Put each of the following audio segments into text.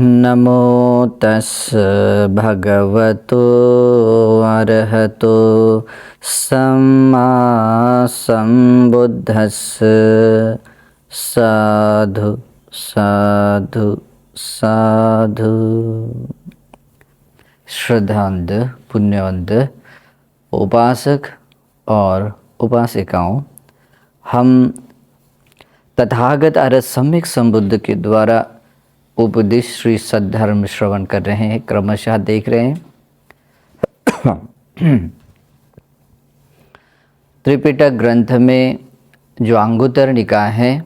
नमो तस् भगवतो अरहतो सम्मा सम्बुद्धस्स। साधु साधु साधु। श्रद्धावंत पुण्यवंत उपासक और उपासिकाओं, हम तथागत अरहत सम्यक संबुद्ध के द्वारा उपदेश श्री सद्धर्म श्रवण कर रहे हैं, क्रमशः देख रहे हैं। त्रिपिटक ग्रंथ में जो अंगुत्तर निकाय है,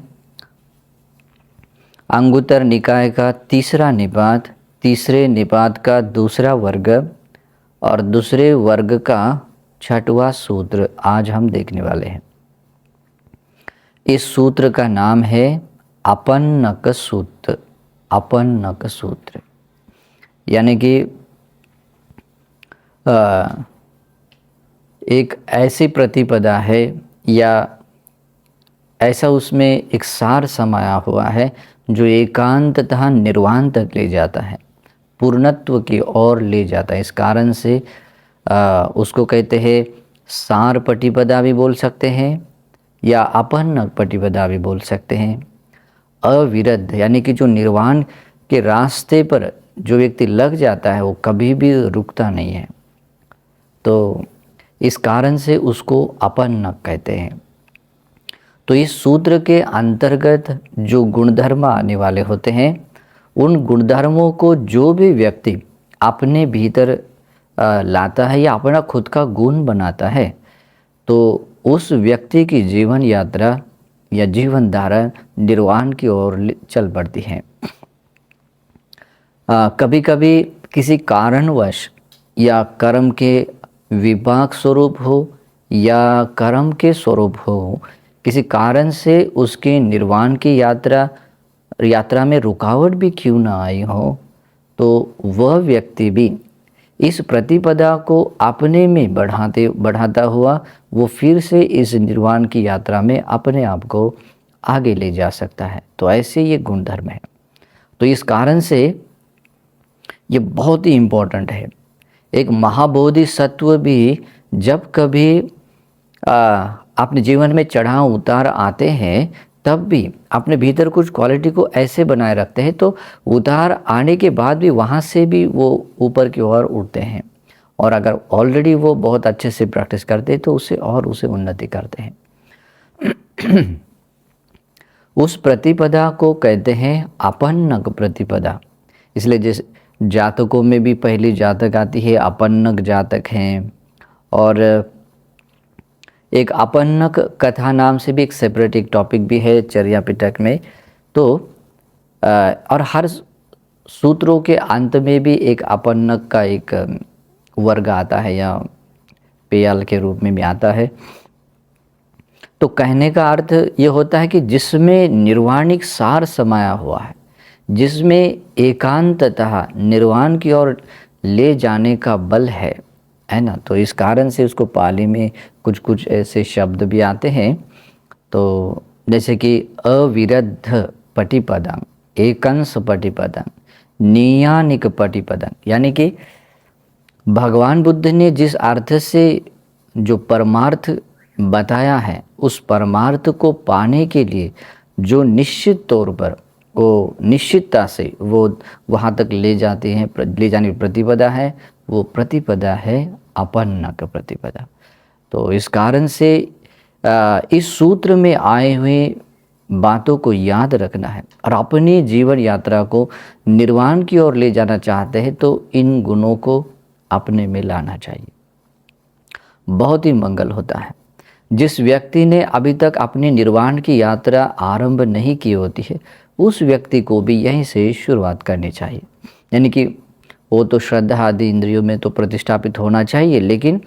अंगुत्तर निकाय का तीसरा निपात, तीसरे निपात का दूसरा वर्ग और दूसरे वर्ग का छठवां सूत्र आज हम देखने वाले हैं। इस सूत्र का नाम है अपन्नक सूत्र। अपन्नक सूत्र यानी कि एक ऐसी प्रतिपदा है या ऐसा उसमें एक सार समाया हुआ है जो एकांत तथा निर्वाण तक ले जाता है, पूर्णत्व की ओर ले जाता है। इस कारण से उसको कहते हैं सार प्रतिपदा भी बोल सकते हैं या अपन्नक प्रतिपदा भी बोल सकते हैं। अविरद्ध यानी कि जो निर्वाण के रास्ते पर जो व्यक्ति लग जाता है वो कभी भी रुकता नहीं है, तो इस कारण से उसको अपन्नक कहते हैं। तो इस सूत्र के अंतर्गत जो गुणधर्म आने वाले होते हैं, उन गुणधर्मों को जो भी व्यक्ति अपने भीतर लाता है या अपना खुद का गुण बनाता है, तो उस व्यक्ति की जीवन यात्रा या जीवन धारा निर्वाण की ओर चल पड़ती है। कभी कभी किसी कारणवश या कर्म के विपाक स्वरूप हो या कर्म के स्वरूप हो, किसी कारण से उसके निर्वाण की यात्रा में रुकावट भी क्यों ना आई हो, तो वह व्यक्ति भी इस प्रतिपदा को अपने में बढ़ाता हुआ वो फिर से इस निर्वाण की यात्रा में अपने आप को आगे ले जा सकता है। तो ऐसे ये गुणधर्म है। तो इस कारण से ये बहुत ही इम्पोर्टेंट है। एक महाबोधि सत्व भी जब कभी अपने जीवन में चढ़ाव उतार आते हैं, तब भी अपने भीतर कुछ क्वालिटी को ऐसे बनाए रखते हैं, तो उतार आने के बाद भी वहाँ से भी वो ऊपर की ओर उठते हैं। और अगर ऑलरेडी वो बहुत अच्छे से प्रैक्टिस करते हैं तो उसे उन्नति करते हैं। उस प्रतिपदा को कहते हैं अपन्नक प्रतिपदा। इसलिए जैसे जातकों में भी पहली जातक आती है, अपन्नक जातक हैं, और एक अपन्नक कथा नाम से भी एक सेपरेट एक टॉपिक भी है चर्या पिटक में। तो और हर सूत्रों के अंत में भी एक अपन्नक का एक वर्ग आता है या पेयाल के रूप में भी आता है। तो कहने का अर्थ ये होता है कि जिसमें निर्वाणिक सार समाया हुआ है, जिसमें एकांततः निर्वाण की ओर ले जाने का बल है ना। तो इस कारण से उसको पाली में कुछ कुछ ऐसे शब्द भी आते हैं, तो जैसे कि अविरद्ध पटिपदं, एकंस पटिपदं, नियानिक पटिपदं, यानी कि भगवान बुद्ध ने जिस अर्थ से जो परमार्थ बताया है, उस परमार्थ को पाने के लिए जो निश्चित तौर पर वो निश्चितता से वो वहाँ तक ले जाते हैं, ले जाने की प्रतिपदा है, वो प्रतिपदा है अपन्नक प्रतिपदा। तो इस कारण से इस सूत्र में आए हुए बातों को याद रखना है और अपनी जीवन यात्रा को निर्वाण की ओर ले जाना चाहते हैं तो इन गुणों को अपने में लाना चाहिए। बहुत ही मंगल होता है। जिस व्यक्ति ने अभी तक अपनी निर्वाण की यात्रा आरंभ नहीं की होती है, उस व्यक्ति को भी यहीं से शुरुआत करनी चाहिए। यानी कि वो तो श्रद्धा आदि इंद्रियों में तो प्रतिष्ठापित होना चाहिए, लेकिन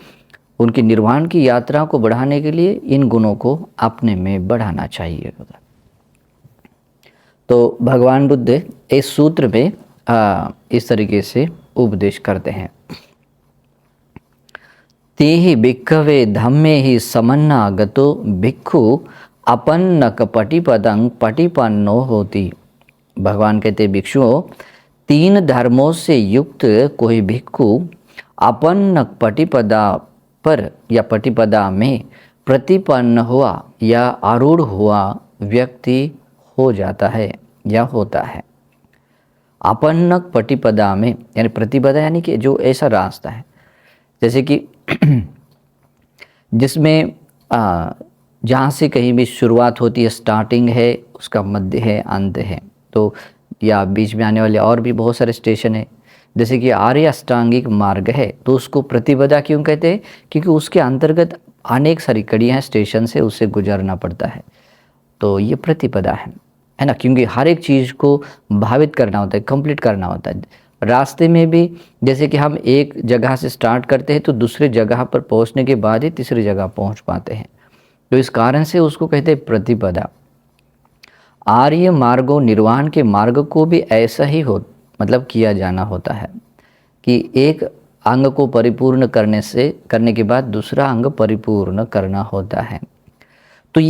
उनकी निर्वाण की यात्रा को बढ़ाने के लिए इन गुणों को अपने में बढ़ाना चाहिए। तो भगवान बुद्ध इस सूत्र में इस तरीके से उपदेश करते हैं। तेहि भिक्खवे धम्मे ही समन्नागतो भिक्खु अपन्नक पटिपदं पटिपन्नो होती। भगवान कहते भिक्षुओं, तीन धर्मों से युक्त कोई भिक्षु अपन्न प्रतिपदा पर या प्रतिपदा में प्रतिपन्न हुआ या आरूढ़ हुआ व्यक्ति हो जाता है या होता है। अपन्न प्रतिपदा में यानी प्रतिपदा यानी कि जो ऐसा रास्ता है जैसे कि जिसमें जहाँ से कहीं भी शुरुआत होती है, स्टार्टिंग है, उसका मध्य है, अंत है, तो या बीच में आने वाले और भी बहुत सारे स्टेशन है। जैसे कि आर्य अष्टांगिक मार्ग है तो उसको प्रतिपदा क्यों कहते हैं? क्योंकि उसके अंतर्गत अनेक सारी कड़ियाँ स्टेशन से उससे गुजरना पड़ता है, तो ये प्रतिपदा है ना। क्योंकि हर एक चीज़ को भावित करना होता है, कंप्लीट करना होता है। रास्ते में भी जैसे कि हम एक जगह से स्टार्ट करते हैं तो दूसरी जगह पर पहुंचने के बाद ही तीसरी जगह पहुंच पाते हैं, तो इस कारण से उसको कहते हैं प्रतिपदा। आर्य मार्गो निर्वाण के मार्ग को भी ऐसा ही मतलब किया जाना होता है कि एक अंग को परिपूर्ण करने के बाद दूसरा अंग परिपूर्ण करना होता है। तो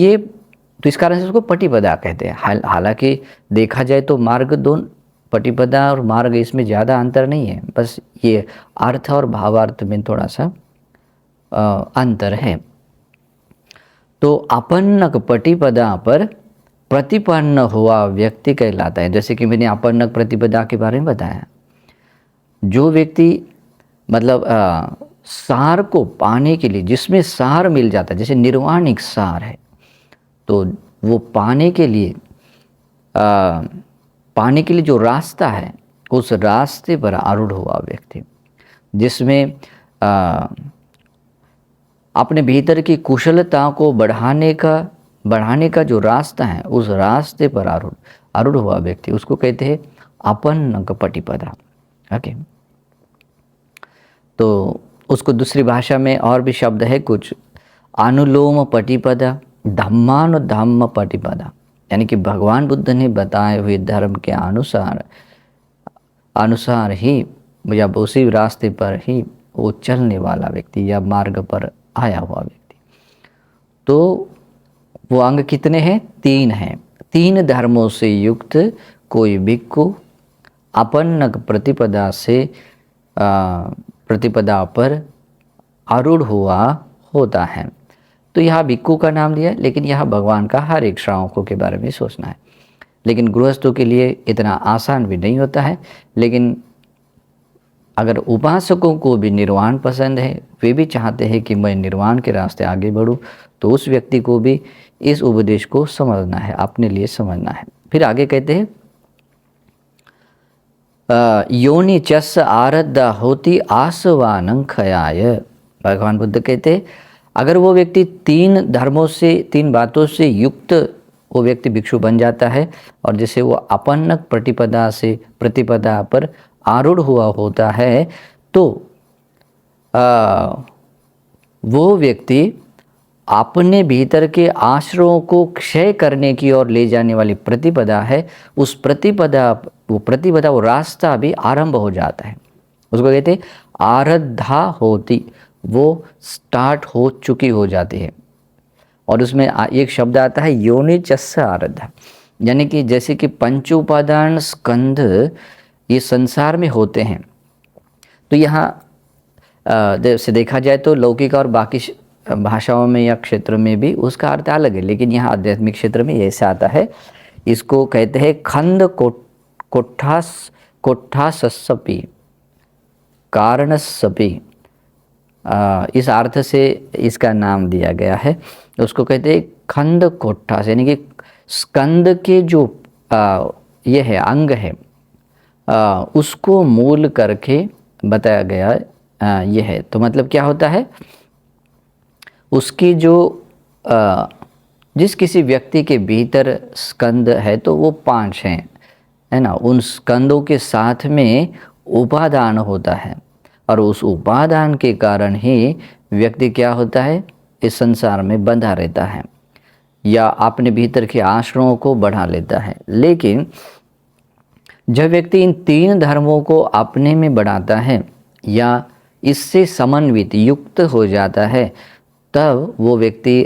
इस कारण से उसको प्रतिपदा कहते हैं। हालांकि देखा जाए तो मार्ग दोनों, प्रतिपदा और मार्ग, इसमें ज़्यादा अंतर नहीं है, बस ये अर्थ और भावार्थ में थोड़ा सा अंतर है। तो अपन्नक प्रतिपदा पर प्रतिपन्न हुआ व्यक्ति कहलाता है। जैसे कि मैंने अपन्नक प्रतिपदा के बारे में बताया, जो व्यक्ति मतलब सार को पाने के लिए, जिसमें सार मिल जाता है, जैसे निर्वाण एक सार है, तो वो पाने के लिए जो रास्ता है उस रास्ते पर आरूढ़ हुआ व्यक्ति, जिसमें अपने भीतर की कुशलता को बढ़ाने का जो रास्ता है उस रास्ते पर आरूढ़ हुआ व्यक्ति, उसको कहते हैं अपन्नक प्रतिपदा। ओके, तो उसको दूसरी भाषा में और भी शब्द है कुछ, अनुलोम प्रतिपदा, धम्मानुधम्म प्रतिपदा, यानी कि भगवान बुद्ध ने बताए हुए धर्म के अनुसार ही या उसी रास्ते पर ही वो चलने वाला व्यक्ति या मार्ग पर आया हुआ व्यक्ति। तो वो अंग कितने हैं? 3 हैं। 3 धर्मों से युक्त कोई भिक्षु अपन्नक प्रतिपदा पर आरूढ़ हुआ होता है। तो यहाँ भिक्षु का नाम दिया, लेकिन यहाँ भगवान का हर एक श्रावकों के बारे में सोचना है। लेकिन गृहस्थों के लिए इतना आसान भी नहीं होता है। लेकिन अगर उपासकों को भी निर्वाण पसंद है, वे भी चाहते हैं कि मैं निर्वाण के रास्ते आगे बढ़ूं, तो उस व्यक्ति को भी इस उपदेश को समझना है, अपने लिए समझना है। फिर आगे कहते हैं योनि चस आरद्धा होती आसवानं खयाय। भगवान बुद्ध कहते हैं अगर वो व्यक्ति 3 धर्मों से, 3 बातों से युक्त वो व्यक्ति भिक्षु बन जाता है, और जैसे वो अपन्नक प्रतिपदा पर आरूढ़ हुआ होता है, तो वो व्यक्ति अपने भीतर के आश्रयों को क्षय करने की ओर ले जाने वाली प्रतिपदा है, उस प्रतिपदा वो रास्ता भी आरंभ हो जाता है। उसको कहते हैं आरद्धा होती, वो स्टार्ट हो चुकी हो जाती है। और उसमें एक शब्द आता है योनि चस्स आरद्धा, यानी कि जैसे कि पंच उपादान स्कंध ये संसार में होते हैं, तो यहाँ से देखा जाए तो लौकिक और बाकी भाषाओं में या क्षेत्र में भी उसका अर्थ अलग है, लेकिन यहाँ आध्यात्मिक क्षेत्र में ऐसा आता है। इसको कहते हैं खंड कोट्ठासपि कारणसपि, इस अर्थ से इसका नाम दिया गया है। उसको कहते हैं खंड कोट्ठास, यानी कि स्कंद के जो ये है अंग है, उसको मूल करके बताया गया ये है। तो मतलब क्या होता है, उसकी जो जिस किसी व्यक्ति के भीतर स्कंद है तो वो 5 हैं, है ना। उन स्कंदों के साथ में उपादान होता है, और उस उपादान के कारण ही व्यक्ति क्या होता है, इस संसार में बंधा रहता है या अपने भीतर के आश्रयों को बढ़ा लेता है। लेकिन जब व्यक्ति इन 3 धर्मों को अपने में बढ़ाता है या इससे समन्वित युक्त हो जाता है, तब वो व्यक्ति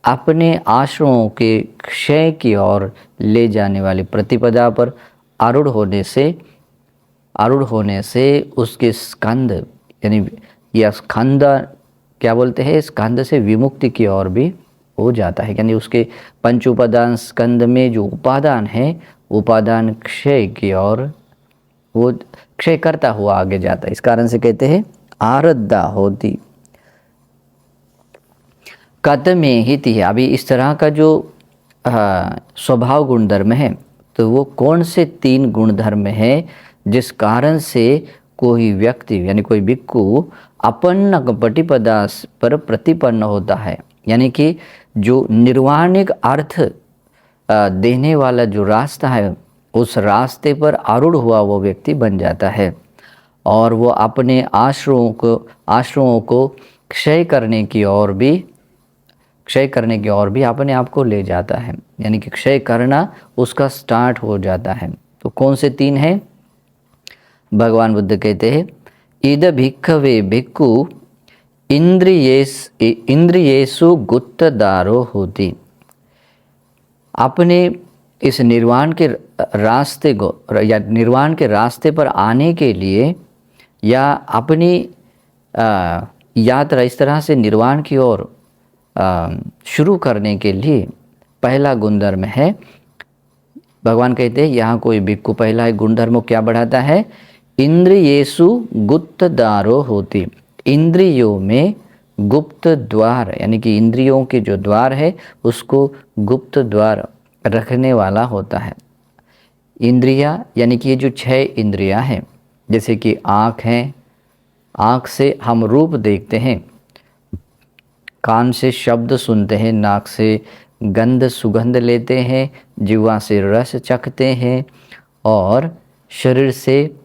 अपने आश्रयों के क्षय की ओर ले जाने वाली प्रतिपदा पर आरूढ़ होने से आरूढ़ होने से उसके स्कंद यानी यह स्कंद क्या बोलते हैं, स्कंद से विमुक्ति की ओर भी हो जाता है। यानी उसके पंच उपादान स्कंद में जो उपादान है, उपादान क्षय की ओर वो क्षय करता हुआ आगे जाता है। इस कारण से कहते हैं आरद्धा होती कतमे हिति है। अभी इस तरह का जो स्वभाव गुणधर्म है, तो वो कौन से 3 गुणधर्म है जिस कारण से कोई व्यक्ति यानी कोई भिक्खु अपन्न पटिपदा पर प्रतिपन्न होता है, यानी कि जो निर्वाणिक अर्थ देने वाला जो रास्ता है, उस रास्ते पर आरूढ़ हुआ वो व्यक्ति बन जाता है और वो अपने आश्रमों को क्षय करने की ओर भी अपने आप को ले जाता है, यानी कि क्षय करना उसका स्टार्ट हो जाता है। तो कौन से 3 हैं? भगवान बुद्ध कहते हैं इद भिक्खवे भिक्खु इंद्रियेषु गुप्तदारो होती। अपने इस निर्वाण के रास्ते को या निर्वाण के रास्ते पर आने के लिए या अपनी यात्रा इस तरह से निर्वाण की ओर शुरू करने के लिए पहला गुणधर्म है, भगवान कहते हैं यहाँ कोई भिक्खु पहला गुणधर्म क्या बढ़ाता है? इंद्रियेषु गुप्तदारो होती। इंद्रियों में गुप्त द्वार यानी कि इंद्रियों के जो द्वार है उसको गुप्त द्वार रखने वाला होता है। इंद्रिया यानी कि ये जो 6 इंद्रियां हैं, जैसे कि आँख है, आँख से हम रूप देखते हैं, कान से शब्द सुनते हैं, नाक से गंध सुगंध लेते हैं, जिह्वा से रस चखते हैं और शरीर से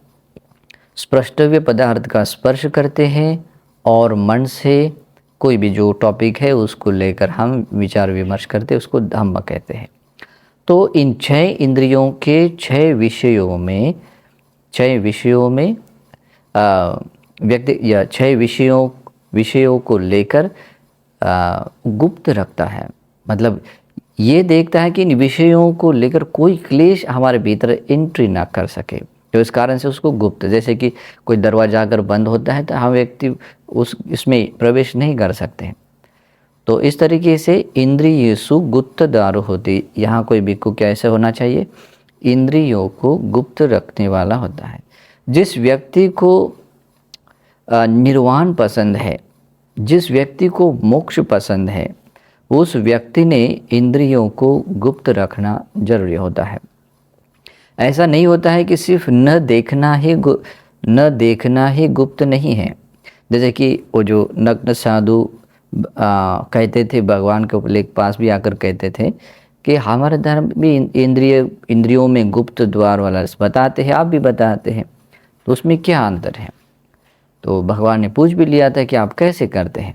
स्पष्टव्य पदार्थ का स्पर्श करते हैं और मन से कोई भी जो टॉपिक है उसको लेकर हम विचार विमर्श करते हैं, उसको धम्म कहते हैं। तो इन 6 इंद्रियों के 6 विषयों में व्यक्ति या 6 विषयों को लेकर गुप्त रखता है। मतलब ये देखता है कि इन विषयों को लेकर कोई क्लेश हमारे भीतर एंट्री ना कर सके, तो इस कारण से उसको गुप्त, जैसे कि कोई दरवाजा अगर बंद होता है तो हम व्यक्ति इसमें प्रवेश नहीं कर सकते। तो इस तरीके से इंद्रियेषु गुप्तदारो होती। यहाँ कोई भिक्खु कैसे होना चाहिए? इंद्रियों को गुप्त रखने वाला होता है। जिस व्यक्ति को निर्वाण पसंद है, जिस व्यक्ति को मोक्ष पसंद है, उस व्यक्ति ने इंद्रियों को गुप्त रखना जरूरी होता है। ऐसा नहीं होता है कि सिर्फ न देखना ही गुप्त नहीं है। जैसे कि वो जो नग्न साधु कहते थे, भगवान के पास भी आकर कहते थे कि हमारे धर्म भी इंद्रियों में गुप्त द्वार वाला बताते हैं, आप भी बताते हैं, तो उसमें क्या अंतर है? तो भगवान ने पूछ भी लिया था कि आप कैसे करते हैं।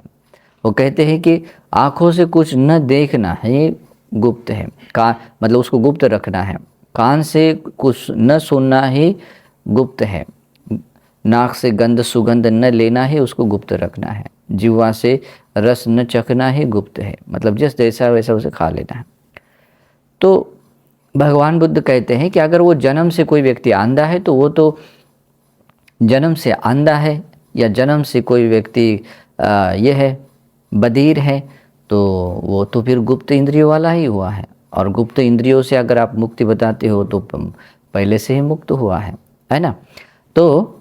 वो कहते हैं कि आँखों से कुछ न देखना है गुप्त है, मतलब उसको गुप्त रखना है। कान से कुछ न सुनना ही गुप्त है, नाक से गंध सुगंध न लेना ही उसको गुप्त रखना है, जिह्वा से रस न चखना ही गुप्त है, मतलब जिस जैसा वैसा उसे खा लेना है। तो भगवान बुद्ध कहते हैं कि अगर वो जन्म से कोई व्यक्ति अंधा है तो वो तो जन्म से अंधा है, या जन्म से कोई व्यक्ति ये है बधिर है, तो वो तो फिर गुप्त इंद्रियों वाला ही हुआ है। और गुप्त इंद्रियों से अगर आप मुक्ति बताते हो तो पहले से ही मुक्त हुआ है ना। तो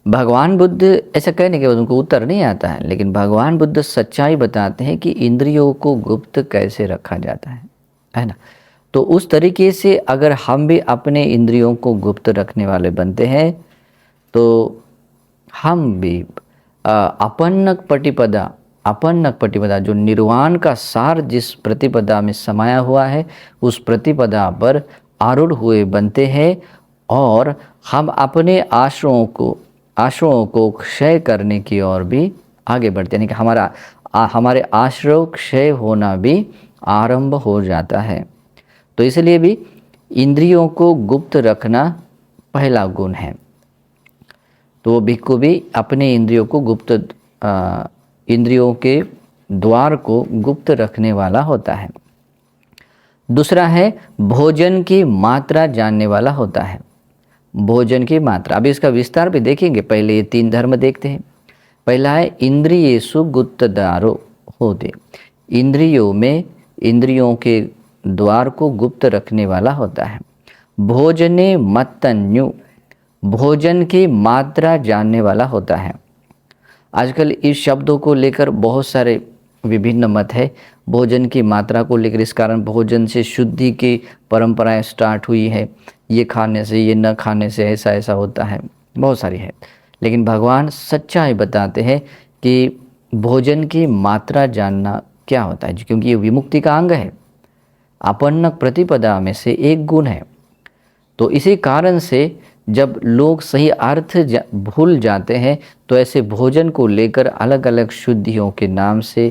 भगवान बुद्ध ऐसा कहने के बाद उनको उत्तर नहीं आता है, लेकिन भगवान बुद्ध सच्चाई बताते हैं कि इंद्रियों को गुप्त कैसे रखा जाता है ना। तो उस तरीके से अगर हम भी अपने इंद्रियों को गुप्त रखने वाले बनते हैं तो हम भी अपन्नक पटिपदा जो निर्वाण का सार जिस प्रतिपदा में समाया हुआ है, उस प्रतिपदा पर आरूढ़ हुए बनते हैं और हम अपने आश्रमों को क्षय करने की ओर भी आगे बढ़ते हैं, यानी कि हमारे आश्रय क्षय होना भी आरंभ हो जाता है। तो इसलिए भी इंद्रियों को गुप्त रखना पहला गुण है। तो वो भिक्खु भी अपने इंद्रियों के द्वार को गुप्त रखने वाला होता है। दूसरा है भोजन की मात्रा जानने वाला होता है। भोजन की मात्रा। अभी इसका विस्तार भी देखेंगे। पहले ये 3 धर्म देखते हैं। पहला है इंद्रियेषु गुप्तद्वारो होते, इंद्रियों में, इंद्रियों के द्वार को गुप्त रखने वाला होता है। भोजने मत्तन्यु, भोजन की मात्रा जानने वाला होता है। आजकल इस शब्दों को लेकर बहुत सारे विभिन्न मत है। भोजन की मात्रा को लेकर, इस कारण भोजन से शुद्धि की परंपराएं स्टार्ट हुई है। ये खाने से, ये न खाने से ऐसा ऐसा होता है, बहुत सारी है। लेकिन भगवान सच्चाई बताते हैं कि भोजन की मात्रा जानना क्या होता है, क्योंकि ये विमुक्ति का अंग है, अपन्न प्रतिपदा में से एक गुण है। तो इसी कारण से जब लोग सही अर्थ भूल जाते हैं तो ऐसे भोजन को लेकर अलग अलग शुद्धियों के नाम से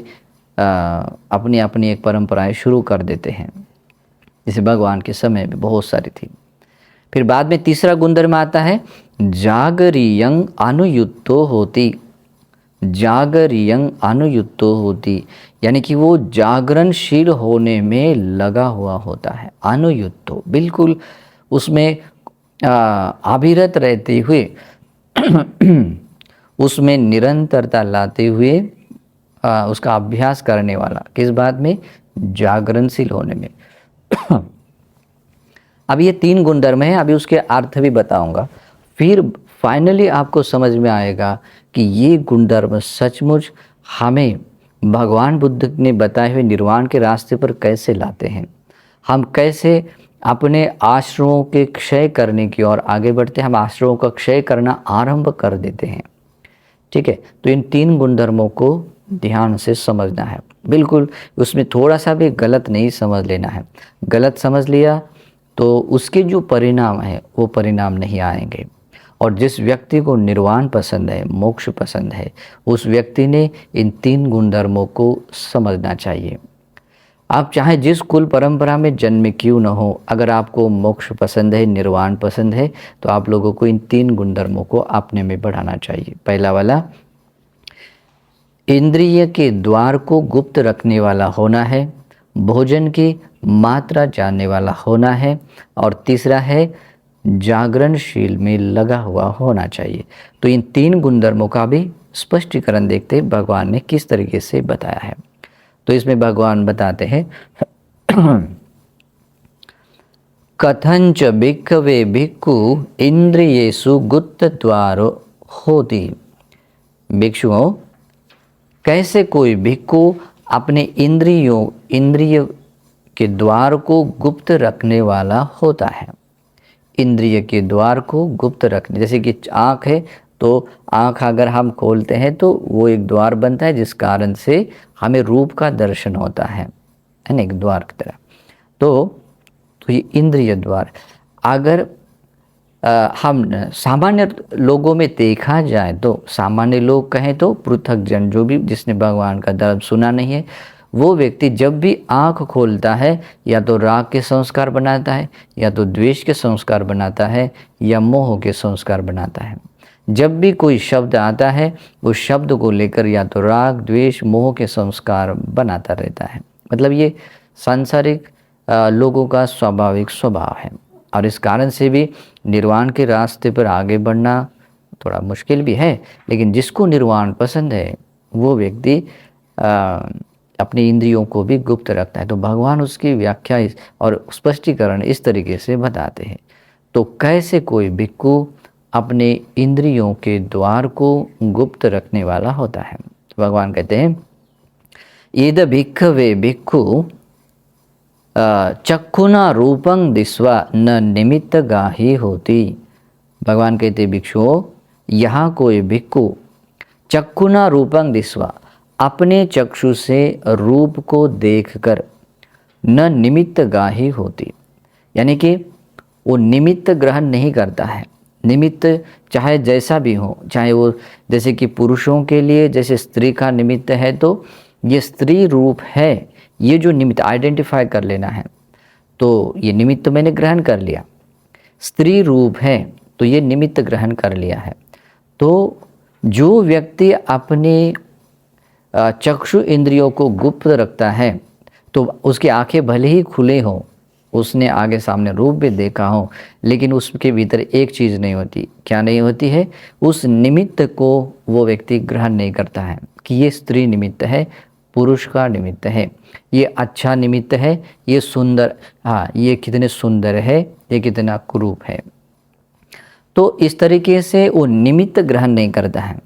अपनी अपनी एक परंपराएं शुरू कर देते हैं। जैसे भगवान के समय में बहुत सारी थी। फिर बाद में तीसरा गुणधर्म आता है जागरियं अनुयुक्तो होती, जागरियं अनुयुक्तो होती, यानी कि वो जागरणशील होने में लगा हुआ होता है। अनुयुक्तो, बिल्कुल उसमें अविरत रहते हुए उसमें निरंतरता लाते हुए उसका अभ्यास करने वाला। किस बात में? जागरणशील होने में। अब ये 3 गुणधर्म हैं, अभी उसके अर्थ भी बताऊंगा। फिर फाइनली आपको समझ में आएगा कि ये गुणधर्म सचमुच हमें भगवान बुद्ध ने बताए हुए निर्वाण के रास्ते पर कैसे लाते हैं, हम कैसे अपने आश्रमों के क्षय करने की ओर आगे बढ़ते हैं, हम आश्रमों का क्षय करना आरंभ कर देते हैं। ठीक है, तो इन 3 गुणधर्मों को ध्यान से समझना है। बिल्कुल उसमें थोड़ा सा भी गलत नहीं समझ लेना है। गलत समझ लिया तो उसके जो परिणाम है वो परिणाम नहीं आएंगे। और जिस व्यक्ति को निर्वाण पसंद है, मोक्ष पसंद है, उस व्यक्ति ने इन 3 गुणधर्मों को समझना चाहिए। आप चाहे जिस कुल परंपरा में जन्म क्यों न हो, अगर आपको मोक्ष पसंद है, निर्वाण पसंद है, तो आप लोगों को इन 3 गुणधर्मों को अपने में बढ़ाना चाहिए। पहला वाला, इंद्रिय के द्वार को गुप्त रखने वाला होना है, भोजन की मात्रा जानने वाला होना है, और तीसरा है जागरणशील में लगा हुआ होना चाहिए। तो इन 3 गुणधर्मों का भी स्पष्टीकरण देखते हैं भगवान ने किस तरीके से बताया है। तो इसमें भगवान बताते हैं कथंच भिक्खवे भिक्खु इंद्रियेषु गुप्तद्वारो होति। भिक्षुओं, कैसे कोई भिक्खु अपने इंद्रिय के द्वार को गुप्त रखने वाला होता है। इंद्रिय के द्वार को गुप्त रखने, जैसे कि आँख है तो आँख अगर हम खोलते हैं तो वो एक द्वार बनता है, जिस कारण से हमें रूप का दर्शन होता है ना, एक द्वार की तरह। तो ये इंद्रिय द्वार, अगर हम सामान्य लोगों में देखा जाए तो, सामान्य लोग कहें तो पृथक जन, जो भी जिसने भगवान का धर्म सुना नहीं है, वो व्यक्ति जब भी आँख खोलता है या तो राग के संस्कार बनाता है, या तो द्वेष के संस्कार बनाता है, या मोह के संस्कार बनाता है। जब भी कोई शब्द आता है उस शब्द को लेकर या तो राग, द्वेष, मोह के संस्कार बनाता रहता है। मतलब ये सांसारिक लोगों का स्वाभाविक स्वभाव है। और इस कारण से भी निर्वाण के रास्ते पर आगे बढ़ना थोड़ा मुश्किल भी है। लेकिन जिसको निर्वाण पसंद है वो व्यक्ति अपनी इंद्रियों को भी गुप्त रखता है। तो भगवान उसकी व्याख्या और स्पष्टीकरण इस तरीके से बताते हैं। तो कैसे कोई भिक्खु अपने इंद्रियों के द्वार को गुप्त रखने वाला होता है। तो भगवान कहते हैं ईद भिक्खवे भिक्खु चक्षुना रूपं दिस्वा न निमित्त गाही होती। भगवान कहते भिक्षुओं, यहाँ कोई भिक्खु चक्षुना रूपं दिस्वा, अपने चक्षु से रूप को देखकर न निमित्त गाही होती, यानी कि वो निमित्त ग्रहण नहीं करता है। निमित्त चाहे जैसा भी हो, चाहे वो जैसे कि पुरुषों के लिए जैसे स्त्री का निमित्त है तो ये स्त्री रूप है, ये जो निमित्त आइडेंटिफाई कर लेना है। तो ये निमित्त मैंने ग्रहण कर लिया, स्त्री रूप है तो ये निमित्त ग्रहण कर लिया है। तो जो व्यक्ति अपने चक्षु इंद्रियों को गुप्त रखता है तो उसकी आंखें भले ही खुले हों, उसने आगे सामने रूप भी देखा हो, लेकिन उसके भीतर एक चीज़ नहीं होती। क्या नहीं होती है? उस निमित्त को वो व्यक्ति ग्रहण नहीं करता है कि ये स्त्री निमित्त है, पुरुष का निमित्त है, ये अच्छा निमित्त है, ये सुंदर, हाँ ये कितने सुंदर है, ये कितना कुरूप है। तो इस तरीके से वो निमित्त ग्रहण नहीं करता है।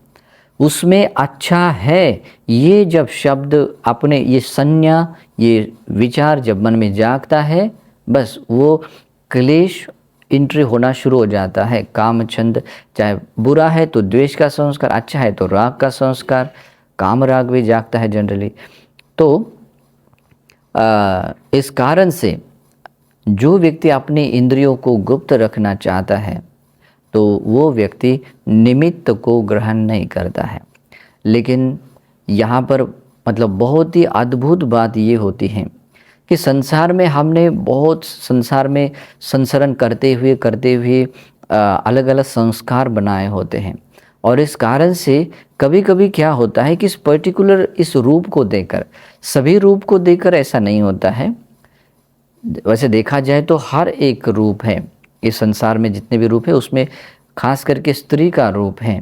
उसमें अच्छा है, ये जब शब्द अपने, ये संज्ञा, ये विचार जब मन में जागता है, बस वो क्लेश एंट्री होना शुरू हो जाता है। काम छंद, चाहे बुरा है तो द्वेष का संस्कार, अच्छा है तो राग का संस्कार, काम राग भी जागता है जनरली। तो इस कारण से जो व्यक्ति अपनी इंद्रियों को गुप्त रखना चाहता है तो वो व्यक्ति निमित्त को ग्रहण नहीं करता है। लेकिन यहाँ पर मतलब बहुत ही अद्भुत बात ये होती है कि संसार में हमने बहुत, संसार में संसरण करते हुए अलग अलग संस्कार बनाए होते हैं, और इस कारण से कभी कभी क्या होता है कि इस पर्टिकुलर इस रूप को देखकर, सभी रूप को देखकर ऐसा नहीं होता है। वैसे देखा जाए तो हर एक रूप है इस संसार में, जितने भी रूप है उसमें खास करके स्त्री का रूप है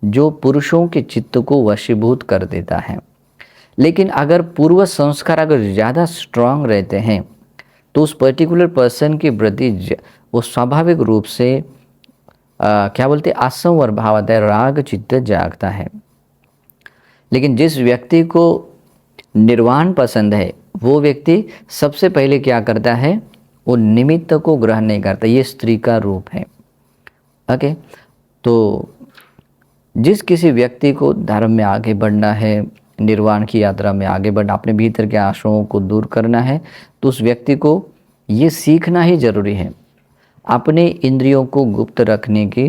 जो पुरुषों के चित्त को वशीभूत कर देता है। लेकिन अगर पूर्व संस्कार अगर ज़्यादा स्ट्रांग रहते हैं तो उस पर्टिकुलर पर्सन के प्रति वो स्वाभाविक रूप से क्या बोलते हैं, असंवर भाव आता है, राग चित्त जागता है। लेकिन जिस व्यक्ति को निर्वाण पसंद है वो व्यक्ति सबसे पहले क्या करता है, वो निमित्त को ग्रहण नहीं करता। ये स्त्री का रूप है। ओके, तो जिस किसी व्यक्ति को धर्म में आगे बढ़ना है, निर्वाण की यात्रा में आगे बढ़ना, अपने भीतर के आशयों को दूर करना है, तो उस व्यक्ति को ये सीखना ही जरूरी है। अपने इंद्रियों को गुप्त रखने की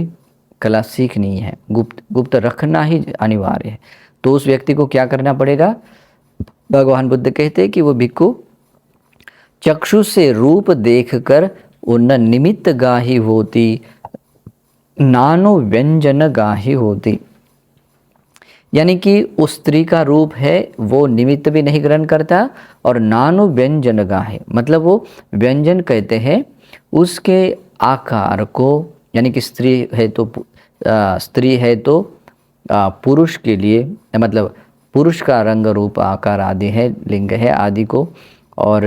कला सीखनी है, गुप्त रखना ही अनिवार्य है। तो उस व्यक्ति को क्या करना पड़ेगा? भगवान बुद्ध कहते हैं कि वो भिक्खु चक्षु से रूप देखकर उन निमित्त गाही होती, नानो व्यंजन गाही होती। यानी कि उस स्त्री का रूप है वो निमित्त भी नहीं ग्रहण करता, और नानो व्यंजन गाहे मतलब वो व्यंजन कहते हैं उसके आकार को, यानी कि स्त्री है तो पुरुष के लिए, मतलब पुरुष का रंग रूप आकार आदि है, लिंग है आदि को, और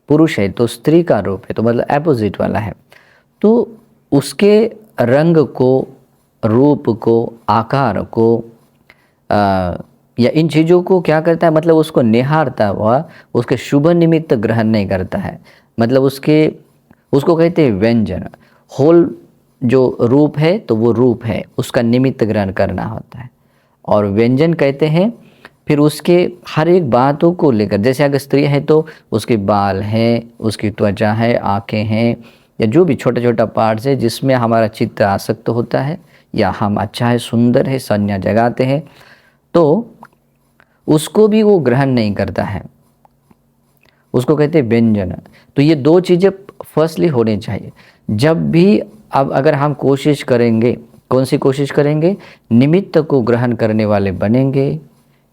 पुरुष है तो स्त्री का रूप है, तो मतलब अपोजिट वाला है, तो उसके रंग को, रूप को, आकार को या इन चीज़ों को क्या करता है, मतलब उसको निहारता हुआ उसके शुभ निमित्त ग्रहण नहीं करता है। मतलब उसको कहते हैं व्यंजन। होल जो रूप है तो वो रूप है, उसका निमित्त ग्रहण करना होता है। और व्यंजन कहते हैं फिर उसके हर एक बातों को लेकर, जैसे अगर स्त्री है तो उसके बाल हैं, उसकी त्वचा है, आँखें हैं, या जो भी छोटा छोटा पार्ट्स है जिसमें हमारा चित्त आसक्त होता है, या हम अच्छा है, सुंदर है, संज्ञा जगाते हैं, तो उसको भी वो ग्रहण नहीं करता है, उसको कहते हैं व्यंजन। तो ये दो चीज़ें फर्स्टली होनी चाहिए। जब भी अब अगर हम कोशिश करेंगे, कौन सी कोशिश करेंगे, निमित्त को ग्रहण करने वाले बनेंगे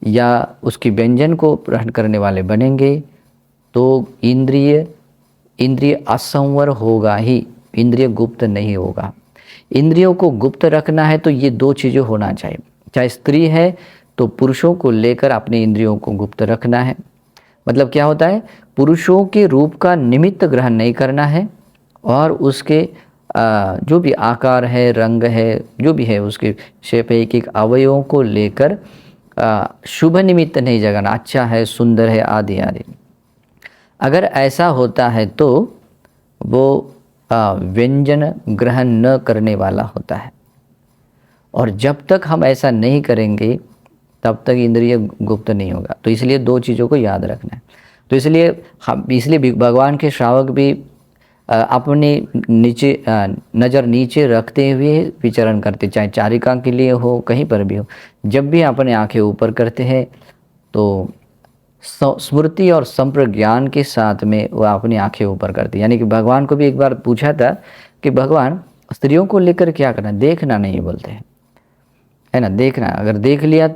या उसकी व्यंजन को ग्रहण करने वाले बनेंगे, तो इंद्रिय असंवर होगा ही, इंद्रिय गुप्त नहीं होगा। इंद्रियों को गुप्त रखना है तो ये दो चीज़ें होना चाहिए। चाहे स्त्री है तो पुरुषों को लेकर अपनी इंद्रियों को गुप्त रखना है। मतलब क्या होता है, पुरुषों के रूप का निमित्त ग्रहण नहीं करना है, और उसके जो भी आकार है, रंग है, जो भी है, उसके शेप है, एक एक अवयवों को लेकर शुभ निमित्त नहीं जगाना, अच्छा है, सुंदर है, आदि आदि। अगर ऐसा होता है तो वो व्यंजन ग्रहण न करने वाला होता है। और जब तक हम ऐसा नहीं करेंगे तब तक इंद्रिय गुप्त नहीं होगा। तो इसलिए दो चीज़ों को याद रखना है। तो इसलिए भगवान के श्रावक भी अपने नज़र नीचे रखते हुए विचरण करते, चाहे चारिका के लिए हो, कहीं पर भी हो। जब भी अपने आंखें ऊपर करते हैं तो स्मृति और संप्रज्ञान के साथ में वह अपनी आंखें ऊपर करती। यानी कि भगवान को भी एक बार पूछा था कि भगवान स्त्रियों को लेकर क्या करना, देखना नहीं बोलते हैं, है ना, देखना, अगर देख लिया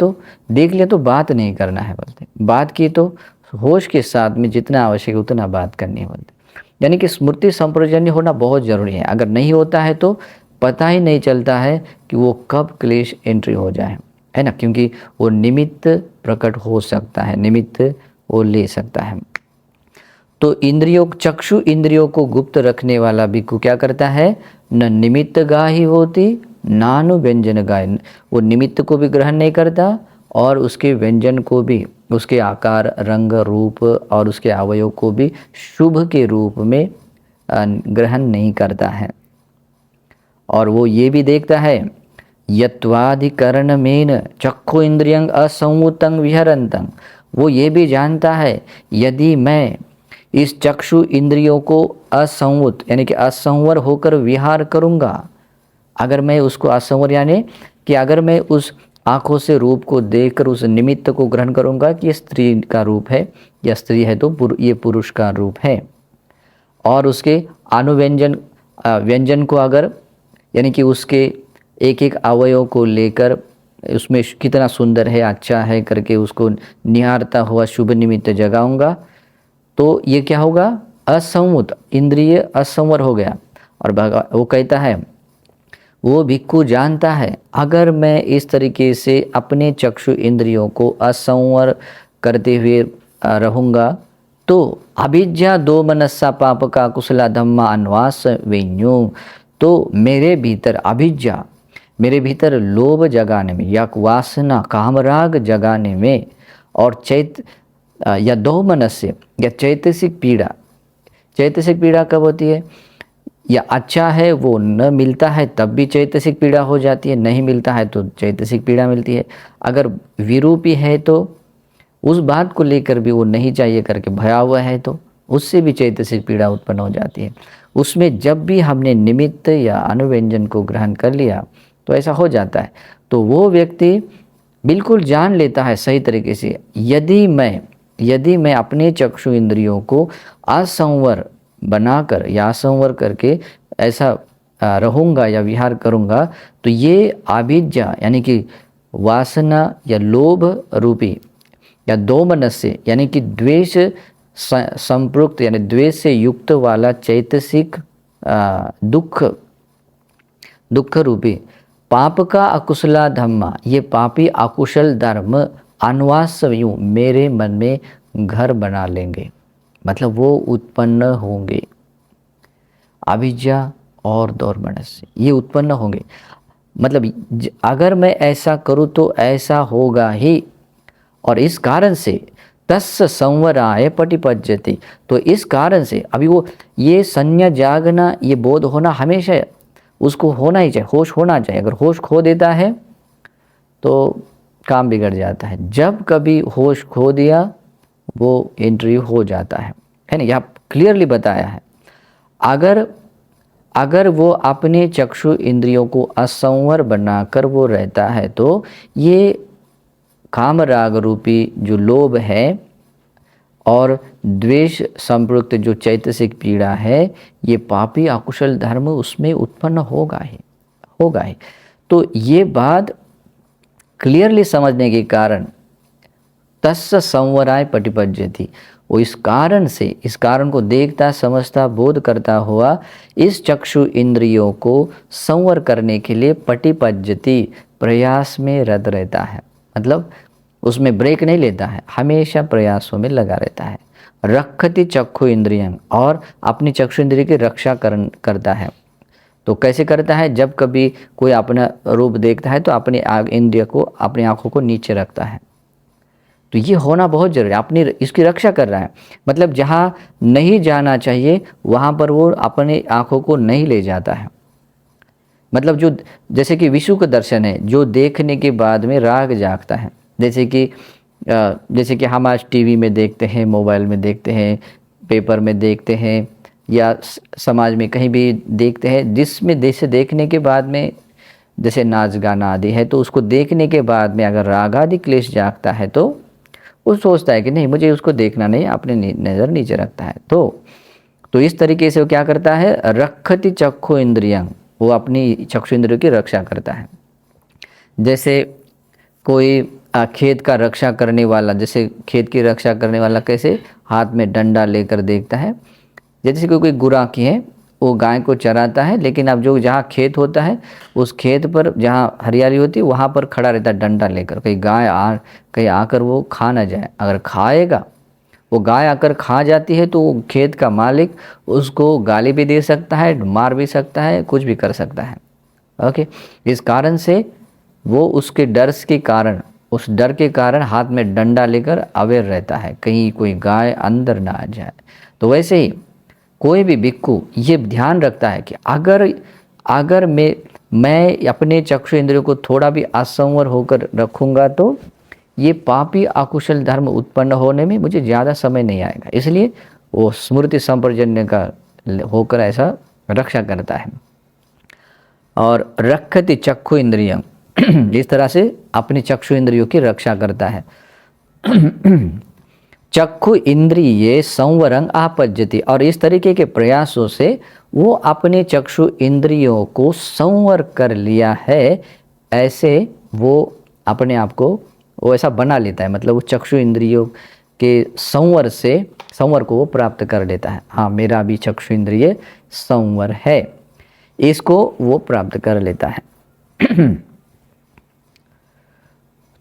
तो बात नहीं करना है बोलते, बात की तो होश के साथ में जितना आवश्यक है उतना बात करनी होती है। यानी कि स्मृति संप्रजन्य होना बहुत ज़रूरी है। अगर नहीं होता है तो पता ही नहीं चलता है कि वो कब क्लेश एंट्री हो जाए, है ना, क्योंकि वो निमित्त प्रकट हो सकता है, निमित्त वो ले सकता है। तो इंद्रियों, चक्षु इंद्रियों को गुप्त रखने वाला भिक्खु क्या करता है, न निमित्त गाही होती नानु व्यंजन गाय, वो निमित्त को भी ग्रहण नहीं करता और उसके व्यंजन को भी, उसके आकार, रंग, रूप और उसके अवयव को भी शुभ के रूप में ग्रहण नहीं करता है। और वो ये भी देखता है, यत्वाधिकरण मेन चक्षु इंद्रियं असंवुतं विहरन्तं, वो ये भी जानता है यदि मैं इस चक्षु इंद्रियों को असंवुत यानी कि असंवर होकर विहार करूँगा, अगर मैं उसको असंवर यानी कि अगर मैं उस आँखों से रूप को देखकर उस निमित्त को ग्रहण करूँगा कि ये स्त्री का रूप है या स्त्री है तो ये पुरुष का रूप है, और उसके अनुव्यंजन व्यंजन को अगर यानी कि उसके एक एक अवयव को लेकर उसमें कितना सुंदर है, अच्छा है करके उसको निहारता हुआ शुभ निमित्त जगाऊंगा, तो ये क्या होगा, असंवत, इंद्रिय असंवर हो गया। और वो कहता है, वो भिक्खु जानता है अगर मैं इस तरीके से अपने चक्षु इंद्रियों को असंवर करते हुए रहूँगा तो अभिज्ञा दो मनस्सा पाप का कुशला धम्मा अन्वास वेन्यू, तो मेरे भीतर अभिज्ञा, मेरे भीतर लोभ जगाने में या वासना कामराग जगाने में और या दो मनस्य या चैतसिक पीड़ा, चैतसिक पीड़ा कब होती है, या अच्छा है वो न मिलता है तब भी चैतसिक पीड़ा हो जाती है, नहीं मिलता है तो चैतसिक पीड़ा मिलती है। अगर विरूपी है तो उस बात को लेकर भी वो नहीं चाहिए करके भयावह है तो उससे भी चैतसिक पीड़ा उत्पन्न हो जाती है। उसमें जब भी हमने निमित्त या अनुव्यंजन को ग्रहण कर लिया तो ऐसा हो जाता है। तो वो व्यक्ति बिल्कुल जान लेता है सही तरीके से, यदि मैं अपने चक्षु इंद्रियों को असंवर बनाकर या असंवर करके ऐसा रहूँगा या विहार करूँगा तो ये अभिज्ञा यानी कि वासना या लोभ रूपी या दोमनस्य यानी कि द्वेष संपृक्त यानी द्वेष से युक्त वाला चैतसिक दुख रूपी पाप का अकुशला धम्मा, ये पापी अकुशल धर्म अन्वासव्यू मेरे मन में घर बना लेंगे, मतलब वो उत्पन्न होंगे, अभिज्ञा और दोर्मनस्य ये उत्पन्न होंगे। मतलब अगर मैं ऐसा करूँ तो ऐसा होगा ही, और इस कारण से तस्य संवराय पटिपज्यति, तो इस कारण से अभी वो ये संज्ञा जागना, ये बोध होना हमेशा उसको होना ही चाहिए, होश होना चाहिए। अगर होश खो देता है तो काम बिगड़ जाता है। जब कभी होश खो दिया वो एंट्री हो जाता है ना, यहाँ क्लियरली बताया है। अगर वो अपने चक्षु इंद्रियों को असंवर बनाकर वो रहता है तो ये काम राग रूपी जो लोभ है और द्वेष संपृक्त जो चैतसिक पीड़ा है, ये पापी अकुशल धर्म उसमें उत्पन्न होगा ही। तो ये बात क्लियरली समझने के कारण तस्य संवराय पटिपज्यति, वो इस कारण को देखता समझता बोध करता हुआ इस चक्षु इंद्रियों को संवर करने के लिए पटिपज्यति प्रयास में रत रहता है, मतलब उसमें ब्रेक नहीं लेता है, हमेशा प्रयासों में लगा रहता है। रक्षति चक्षु इंद्रियं, और अपनी चक्षु इंद्रिय की रक्षा करता है। तो कैसे करता है, जब कभी कोई अपना रूप देखता है तो अपने इंद्रिय को, अपनी आँखों को नीचे रखता है। तो ये होना बहुत जरूरी है, अपनी इसकी रक्षा कर रहा है। मतलब जहाँ नहीं जाना चाहिए वहाँ पर वो अपने आँखों को नहीं ले जाता है। मतलब जो जैसे कि विषु का दर्शन है, जो देखने के बाद में राग जागता है, जैसे कि हम आज टीवी में देखते हैं, मोबाइल में देखते हैं, पेपर में देखते हैं या समाज में कहीं भी देखते हैं, जिसमें जैसे देखने के बाद में जैसे नाच गाना आदि है, तो उसको देखने के बाद में अगर राग आदि क्लेश जागता है तो वो सोचता है कि नहीं मुझे उसको देखना नहीं, अपने नज़र नीचे रखता है। तो इस तरीके से वो क्या करता है, रक्षति चक्षु इंद्रियं, वो अपनी चक्षु इंद्रियों की रक्षा करता है। जैसे कोई खेत का रक्षा करने वाला, जैसे खेत की रक्षा करने वाला कैसे हाथ में डंडा लेकर देखता है, जैसे कोई गुराखी है वो गाय को चराता है, लेकिन अब जो जहाँ खेत होता है उस खेत पर जहाँ हरियाली होती है वहाँ पर खड़ा रहता है डंडा लेकर, कहीं गाय कहीं आकर वो खा ना जाए। अगर खाएगा, वो गाय आकर खा जाती है, तो वो खेत का मालिक उसको गाली भी दे सकता है, मार भी सकता है, कुछ भी कर सकता है। ओके, इस कारण से वो उसके डर के कारण, उस डर के कारण हाथ में डंडा लेकर अवेयर रहता है, कहीं कोई गाय अंदर ना आ जाए। तो वैसे ही कोई भी भिक्खु ये ध्यान रखता है कि अगर मैं अपने चक्षु इंद्रियों को थोड़ा भी असंवर होकर रखूँगा तो ये पापी अकुशल धर्म उत्पन्न होने में मुझे ज़्यादा समय नहीं आएगा। इसलिए वो स्मृति संपर्जन्य का होकर ऐसा रक्षा करता है। और रक्षति चक्षु इंद्रियम, इस तरह से अपनी चक्षु इंद्रियों की रक्षा करता है। चक्षु इंद्रिय संवरंग आपज्यति, और इस तरीके के प्रयासों से वो अपने चक्षु इंद्रियों को संवर कर लिया है, ऐसे वो अपने आप को वो ऐसा बना लेता है, मतलब वो चक्षु इंद्रियों के संवर को वो प्राप्त कर लेता है। हाँ, मेरा भी चक्षु इंद्रिय संवर है, इसको वो प्राप्त कर लेता है।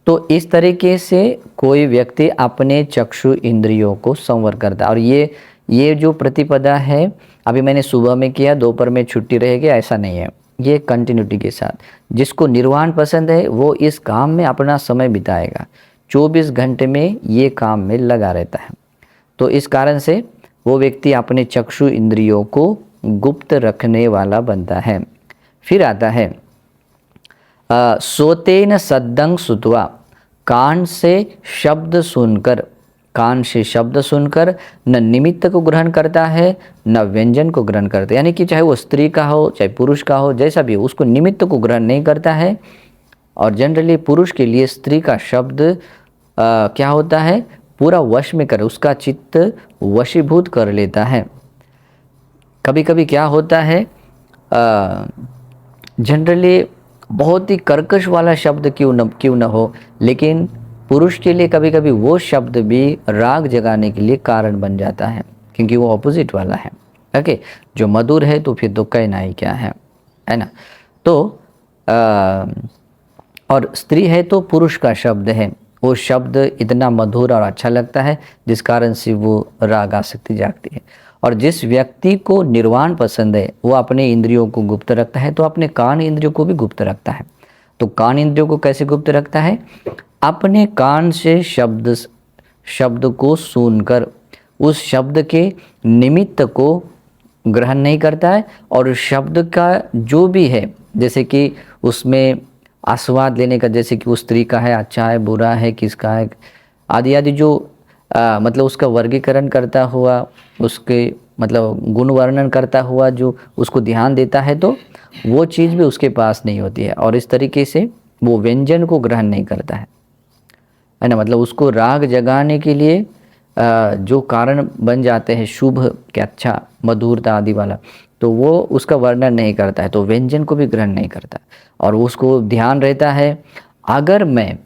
तो इस तरीके से कोई व्यक्ति अपने चक्षु इंद्रियों को संवर करता है। और ये जो प्रतिपदा है, अभी मैंने सुबह में किया, दोपहर में छुट्टी रहेगी, ऐसा नहीं है। ये कंटिन्यूटी के साथ, जिसको निर्वाण पसंद है वो इस काम में अपना समय बिताएगा, 24 घंटे में ये काम में लगा रहता है। तो इस कारण से वो व्यक्ति अपने चक्षु इंद्रियों को गुप्त रखने वाला बनता है। फिर आता है सोतेन सद्दंग सुत्वा, कान से शब्द सुनकर न निमित्त को ग्रहण करता है न व्यंजन को ग्रहण करता है। यानी कि चाहे वो स्त्री का हो चाहे पुरुष का हो, जैसा भी हो, उसको निमित्त को ग्रहण नहीं करता है। और जनरली पुरुष के लिए स्त्री का शब्द क्या होता है, पूरा वश में कर, उसका चित्त वशीभूत कर लेता है। कभी कभी क्या होता है, जनरली बहुत ही कर्कश वाला शब्द क्यों न हो, लेकिन पुरुष के लिए कभी कभी वो शब्द भी राग जगाने के लिए कारण बन जाता है, क्योंकि वो ऑपोजिट वाला है। ओके, जो मधुर है तो फिर तो कहना ही क्या है ना। तो और स्त्री है तो पुरुष का शब्द है, वो शब्द इतना मधुर और अच्छा लगता है जिस कारण से वो राग आसक्ति जागती है। और जिस व्यक्ति को निर्वाण पसंद है वो अपने इंद्रियों को गुप्त रखता है, तो अपने कान इंद्रियों को भी गुप्त रखता है। तो कान इंद्रियों को कैसे गुप्त रखता है, अपने कान से शब्द को सुनकर उस शब्द के निमित्त को ग्रहण नहीं करता है, और शब्द का जो भी है, जैसे कि उसमें आस्वाद लेने का, जैसे कि उस स्त्री का है, अच्छा है, बुरा है, किसका है, आदि आदि, जो मतलब उसका वर्गीकरण करता हुआ, उसके मतलब गुण वर्णन करता हुआ जो उसको ध्यान देता है, तो वो चीज़ भी उसके पास नहीं होती है। और इस तरीके से वो व्यंजन को ग्रहण नहीं करता है ना। मतलब उसको राग जगाने के लिए जो कारण बन जाते हैं शुभ के, अच्छा, मधुरता आदि वाला, तो वो उसका वर्णन नहीं करता है, तो व्यंजन को भी ग्रहण नहीं करता। और उसको ध्यान रहता है, अगर मैं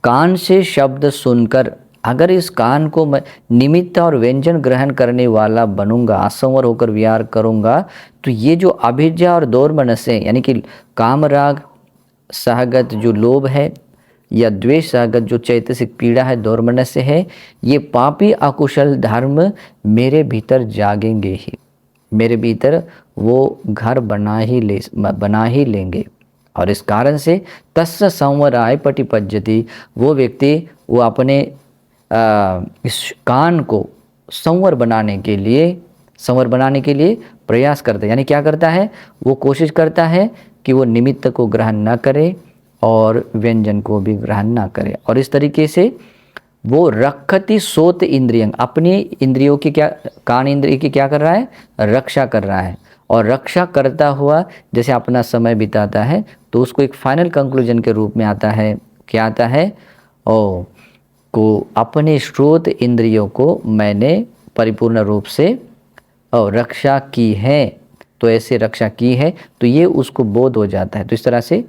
कान से शब्द सुनकर, अगर इस कान को मैं निमित्त और व्यंजन ग्रहण करने वाला बनूंगा, असंवर होकर विहार करूंगा, तो ये जो अभिज्ञा और दोर्मनस्य, यानी कि कामराग सहगत जो लोभ है या द्वेष सहगत जो चैतसिक पीड़ा है, दोर्मनस्य है, ये पापी अकुशल धर्म मेरे भीतर जागेंगे ही, मेरे भीतर वो घर बना ही लेंगे। और इस कारण से तस्य संवराय पटिपज्यति, वो व्यक्ति वो अपने इस कान को संवर बनाने के लिए प्रयास करता है। यानी क्या करता है, वो कोशिश करता है कि वो निमित्त को ग्रहण न करे और व्यंजन को भी ग्रहण ना करे। और इस तरीके से वो रक्षति सोत इंद्रियं, अपनी इंद्रियों की, क्या कान इंद्रिय की क्या कर रहा है, रक्षा कर रहा है। और रक्षा करता हुआ जैसे अपना समय बिताता है, तो उसको एक फाइनल कंक्लूजन के रूप में आता है, क्या आता है, को अपने श्रोत इंद्रियों को मैंने परिपूर्ण रूप से रक्षा की है। तो ऐसे रक्षा की है, तो ये उसको बोध हो जाता है। तो इस तरह से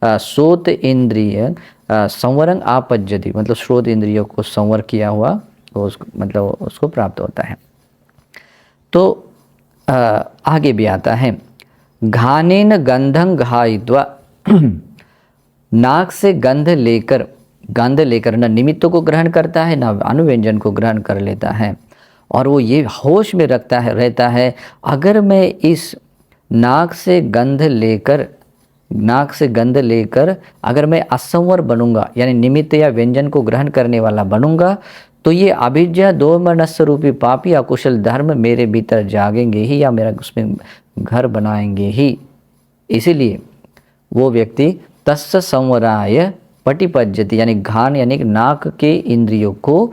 सोत इंद्रिय संवरंग आपज्जति, मतलब श्रोत इंद्रियों को संवर किया हुआ तो मतलब उसको प्राप्त होता है। तो आगे भी आता है, घानेन गंधं घायित्वा, नाक से गंध लेकर न निमित्तों को ग्रहण करता है, न अनुव्यंजन को ग्रहण कर लेता है, और वो ये होश में रहता है अगर मैं इस नाक से गंध लेकर अगर मैं असंवर बनूंगा, यानी निमित्त या व्यंजन को ग्रहण करने वाला बनूंगा, तो ये अभिज्ञा दोमनस रूपी पापी अकुशल धर्म मेरे भीतर जागेंगे ही, या मेरा उसमें घर बनाएंगे ही। इसीलिए वो व्यक्ति तस्य संवराय पटिपज्यति, यानी घान यानी नाक के इंद्रियों को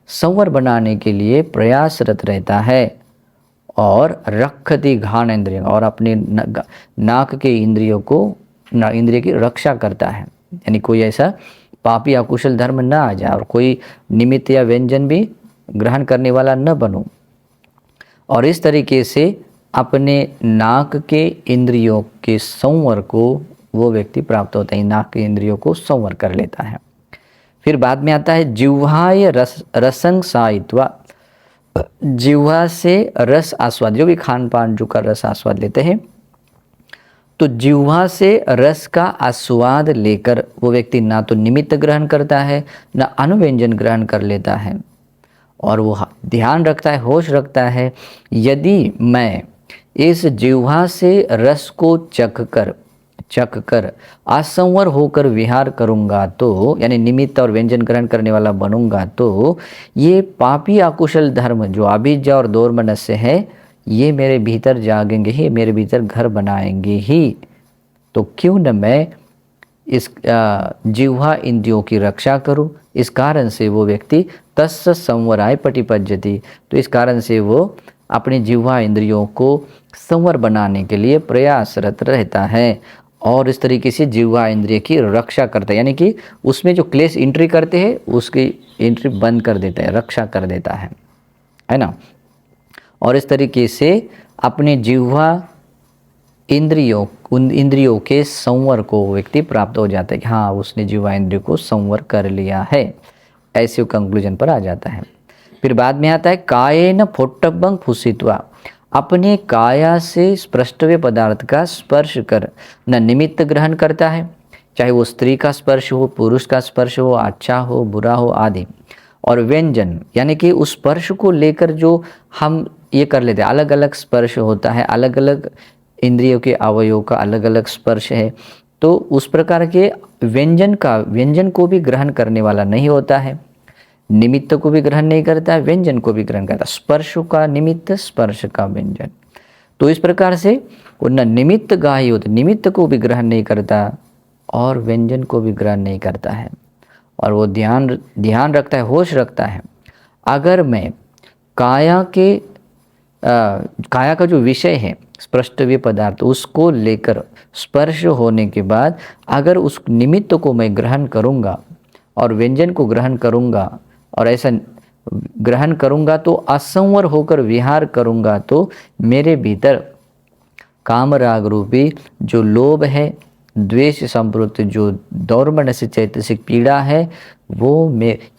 संवर बनाने के लिए प्रयासरत रहता है, और रखति घान इंद्रिय, और अपने नाक के इंद्रियों की रक्षा करता है, यानी कोई ऐसा पापी अकुशल धर्म न आ जाए और कोई निमित्त या व्यंजन भी ग्रहण करने वाला न बनूं। और इस तरीके से अपने नाक के इंद्रियों के संवर को वो व्यक्ति प्राप्त होता है, नाक के इंद्रियों को संवर कर लेता है। फिर बाद में आता है जिह्वाय रसंग सायित्वा, जिह्वा से रस आस्वाद, जो भी खान पान जो का रस आस्वाद लेते हैं, तो जिह्वा से रस का आस्वाद लेकर वो व्यक्ति ना तो निमित्त ग्रहण करता है, ना अनुव्यंजन ग्रहण कर लेता है, और वो ध्यान रखता है, होश रखता है, यदि मैं इस जिह्वा से रस को चख कर असंवर होकर विहार करूंगा, तो यानी निमित्त और व्यंजन ग्रहण करने वाला बनूंगा, तो ये पापी अकुशल धर्म जो अभिज्ञा और दोर्मनस्य है, ये मेरे भीतर जागेंगे ही, मेरे भीतर घर बनाएंगे ही। तो क्यों न मैं इस जिह्वा इंद्रियों की रक्षा करूं। इस कारण से वो व्यक्ति तस्य संवराय पटिपज्यति, तो इस कारण से वो अपनी जिह्वा इंद्रियों को संवर बनाने के लिए प्रयासरत रहता है, और इस तरीके से जिह्वा इंद्रिय की रक्षा करता है, यानी कि उसमें जो क्लेश एंट्री करते हैं उसकी एंट्री बंद कर देता है, रक्षा कर देता है ना। और इस तरीके से अपने जिह्वा इंद्रियों के संवर को व्यक्ति प्राप्त हो जाता है कि हाँ, उसने जिह्वा इंद्रियों को संवर कर लिया है, ऐसे कंक्लूजन पर आ जाता है। फिर बाद में आता है कायेन फोट्टभं फुसित्वा, अपने काया से स्पृष्टव्य पदार्थ का स्पर्श कर न निमित्त ग्रहण करता है, चाहे वो स्त्री का स्पर्श हो, पुरुष का स्पर्श हो, अच्छा हो, बुरा हो आदि, और व्यंजन यानी कि उस स्पर्श को लेकर जो हम ये कर लेते हैं, अलग अलग स्पर्श होता है, अलग अलग इंद्रियों के अवयवों का अलग अलग स्पर्श है, तो उस प्रकार के व्यंजन को भी ग्रहण करने वाला नहीं होता है, निमित्त को भी ग्रहण नहीं करता है, व्यंजन को भी ग्रहण करता, स्पर्श का निमित्त, स्पर्श का व्यंजन। तो इस प्रकार से वो न निमित्त गाही होते, निमित्त को भी ग्रहण नहीं करता और व्यंजन को भी ग्रहण नहीं करता है, और वो ध्यान रखता है, होश रखता है, अगर मैं काया का जो विषय है स्पृष्टव्य पदार्थ, उसको लेकर स्पर्श होने के बाद अगर उस निमित्त को मैं ग्रहण करूँगा और व्यंजन को ग्रहण करूँगा, और ऐसा ग्रहण करूँगा तो असंवर होकर विहार करूँगा, तो मेरे भीतर काम राग रूपी जो लोभ है, द्वेष संप्रवृत्त जो दौर्मन से चैतसिक पीड़ा है, वो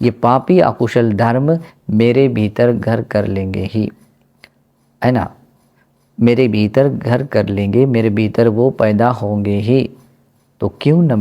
ये पापी अकुशल धर्म मेरे भीतर घर कर लेंगे ही, है ना, मेरे भीतर घर कर लेंगे, मेरे भीतर वो पैदा होंगे ही। तो क्यों न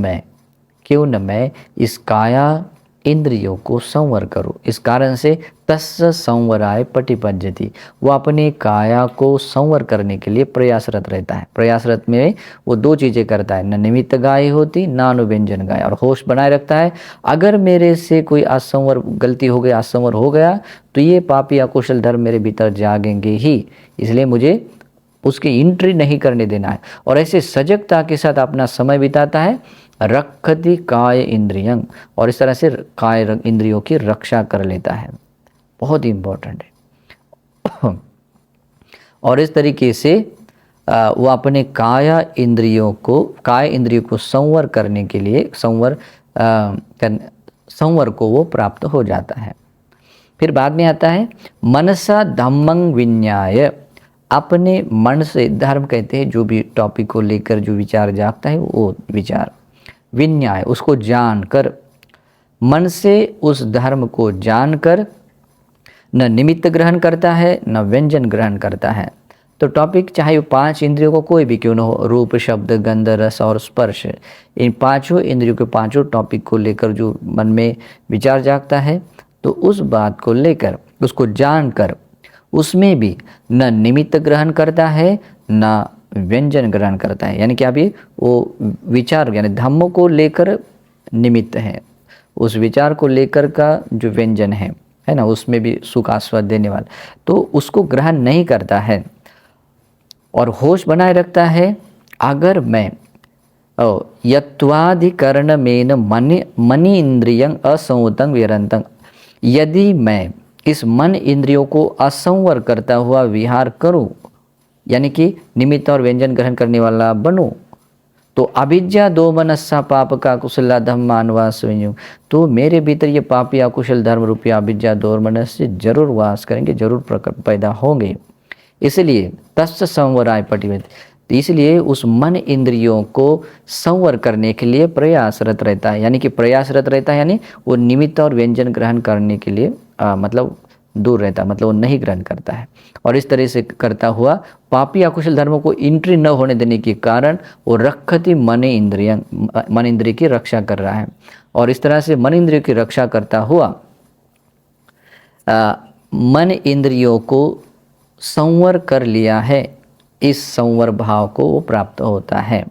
मैं इस काया इंद्रियों को संवर करूं। इस कारण से तस्य संवराय पटिपज्यति, वो अपने काया को संवर करने के लिए प्रयासरत रहता है। प्रयासरत में वो दो चीज़ें करता है, न निमित्त गाय होती, न अनुव्यंजन गाय, और होश बनाए रखता है। अगर मेरे से कोई असंवर गलती हो गया, असंवर हो गया, तो ये पापी अकुशल धर्म मेरे भीतर जागेंगे ही, इसलिए मुझे उसकी एंट्री नहीं करने देना है। और ऐसे सजगता के साथ अपना समय बिताता है, रखति काय इंद्रियं, और इस तरह से काय इंद्रियों की रक्षा कर लेता है। बहुत ही इम्पोर्टेंट है। और इस तरीके से वो अपने काय इंद्रियों को संवर करने के लिए संवर को वो प्राप्त हो जाता है। फिर बाद में आता है मनसा धम्मं विन्याय, अपने मन से, धर्म कहते हैं जो भी टॉपिक को लेकर जो विचार जागता है वो विचार, विन्याय उसको जानकर, मन से उस धर्म को जानकर न निमित्त ग्रहण करता है न व्यंजन ग्रहण करता है। तो टॉपिक चाहे वो 5 इंद्रियों को कोई भी क्यों न हो, रूप शब्द गंध रस और स्पर्श, इन पांचों इंद्रियों के पांचों टॉपिक को लेकर जो मन में विचार जागता है, तो उस बात को लेकर उसको जानकर उसमें भी न निमित्त ग्रहण करता है न व्यंजन ग्रहण करता है। यानी कि अभी वो विचार यानी धम्मों को लेकर निमित्त है, उस विचार को लेकर का जो व्यंजन है ना, उसमें भी सुख आस्वाद देने वाला, तो उसको ग्रहण नहीं करता है और होश बनाए रखता है। अगर मैं यत्वाधिकरण में मनि इंद्रियं असंवतं विहरन्तं, यदि मैं इस मन इंद्रियों को असंवर करता हुआ विहार करूं, यानी कि निमित्त और व्यंजन ग्रहण करने वाला बनूं, तो अविद्या दो मनस्सा पाप का कुशल धर्म मानवास, तो मेरे भीतर ये पापी अकुशल धर्म रूपी अविद्या दो मनस्य जरूर वास करेंगे, जरूर पैदा होंगे। इसलिए तस्य संवराय पटिवेत, तो इसलिए उस मन इंद्रियों को संवर करने के लिए प्रयासरत रहता है। यानी कि प्रयासरत रहता है यानी वो निमित्त और व्यंजन ग्रहण करने के लिए मतलब दूर रहता है, मतलब वो नहीं ग्रहण करता है। और इस तरह से करता हुआ पापी अकुशल धर्मों को एंट्री न होने देने के कारण वो रखती मन इंद्रिय की रक्षा कर रहा है। और इस तरह से मन इंद्रिय की रक्षा करता हुआ मन इंद्रियों को संवर कर लिया है, इस संवर भाव को वो प्राप्त होता है।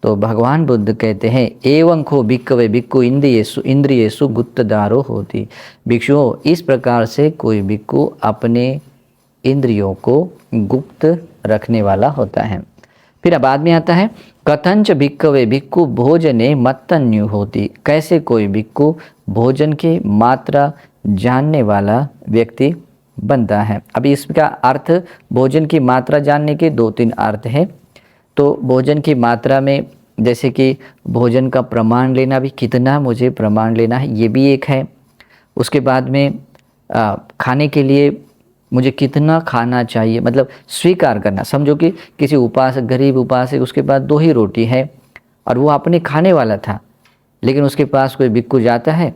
तो भगवान बुद्ध कहते हैं एवं खो भिक्खवे भिक्खु इंद्रियेषु गुप्तदारो होती। भिक्षुओं, इस प्रकार से कोई भिक्खु अपने इंद्रियों को गुप्त रखने वाला होता है। फिर अब बाद में आता है कथंच भिक्खवे भिक्खु भोजने मत्तन्यु होती। कैसे कोई भिक्खु भोजन की मात्रा जानने वाला व्यक्ति बनता है। अभी इसका अर्थ, भोजन की मात्रा जानने के 2-3 अर्थ हैं। तो भोजन की मात्रा में जैसे कि भोजन का प्रमाण लेना, भी कितना मुझे प्रमाण लेना है, ये भी एक है। उसके बाद में खाने के लिए मुझे कितना खाना चाहिए, मतलब स्वीकार करना। समझो कि किसी उपासक, गरीब उपासक, उसके पास 2 ही रोटी है और वो अपने खाने वाला था, लेकिन उसके पास कोई भिक्खु जाता है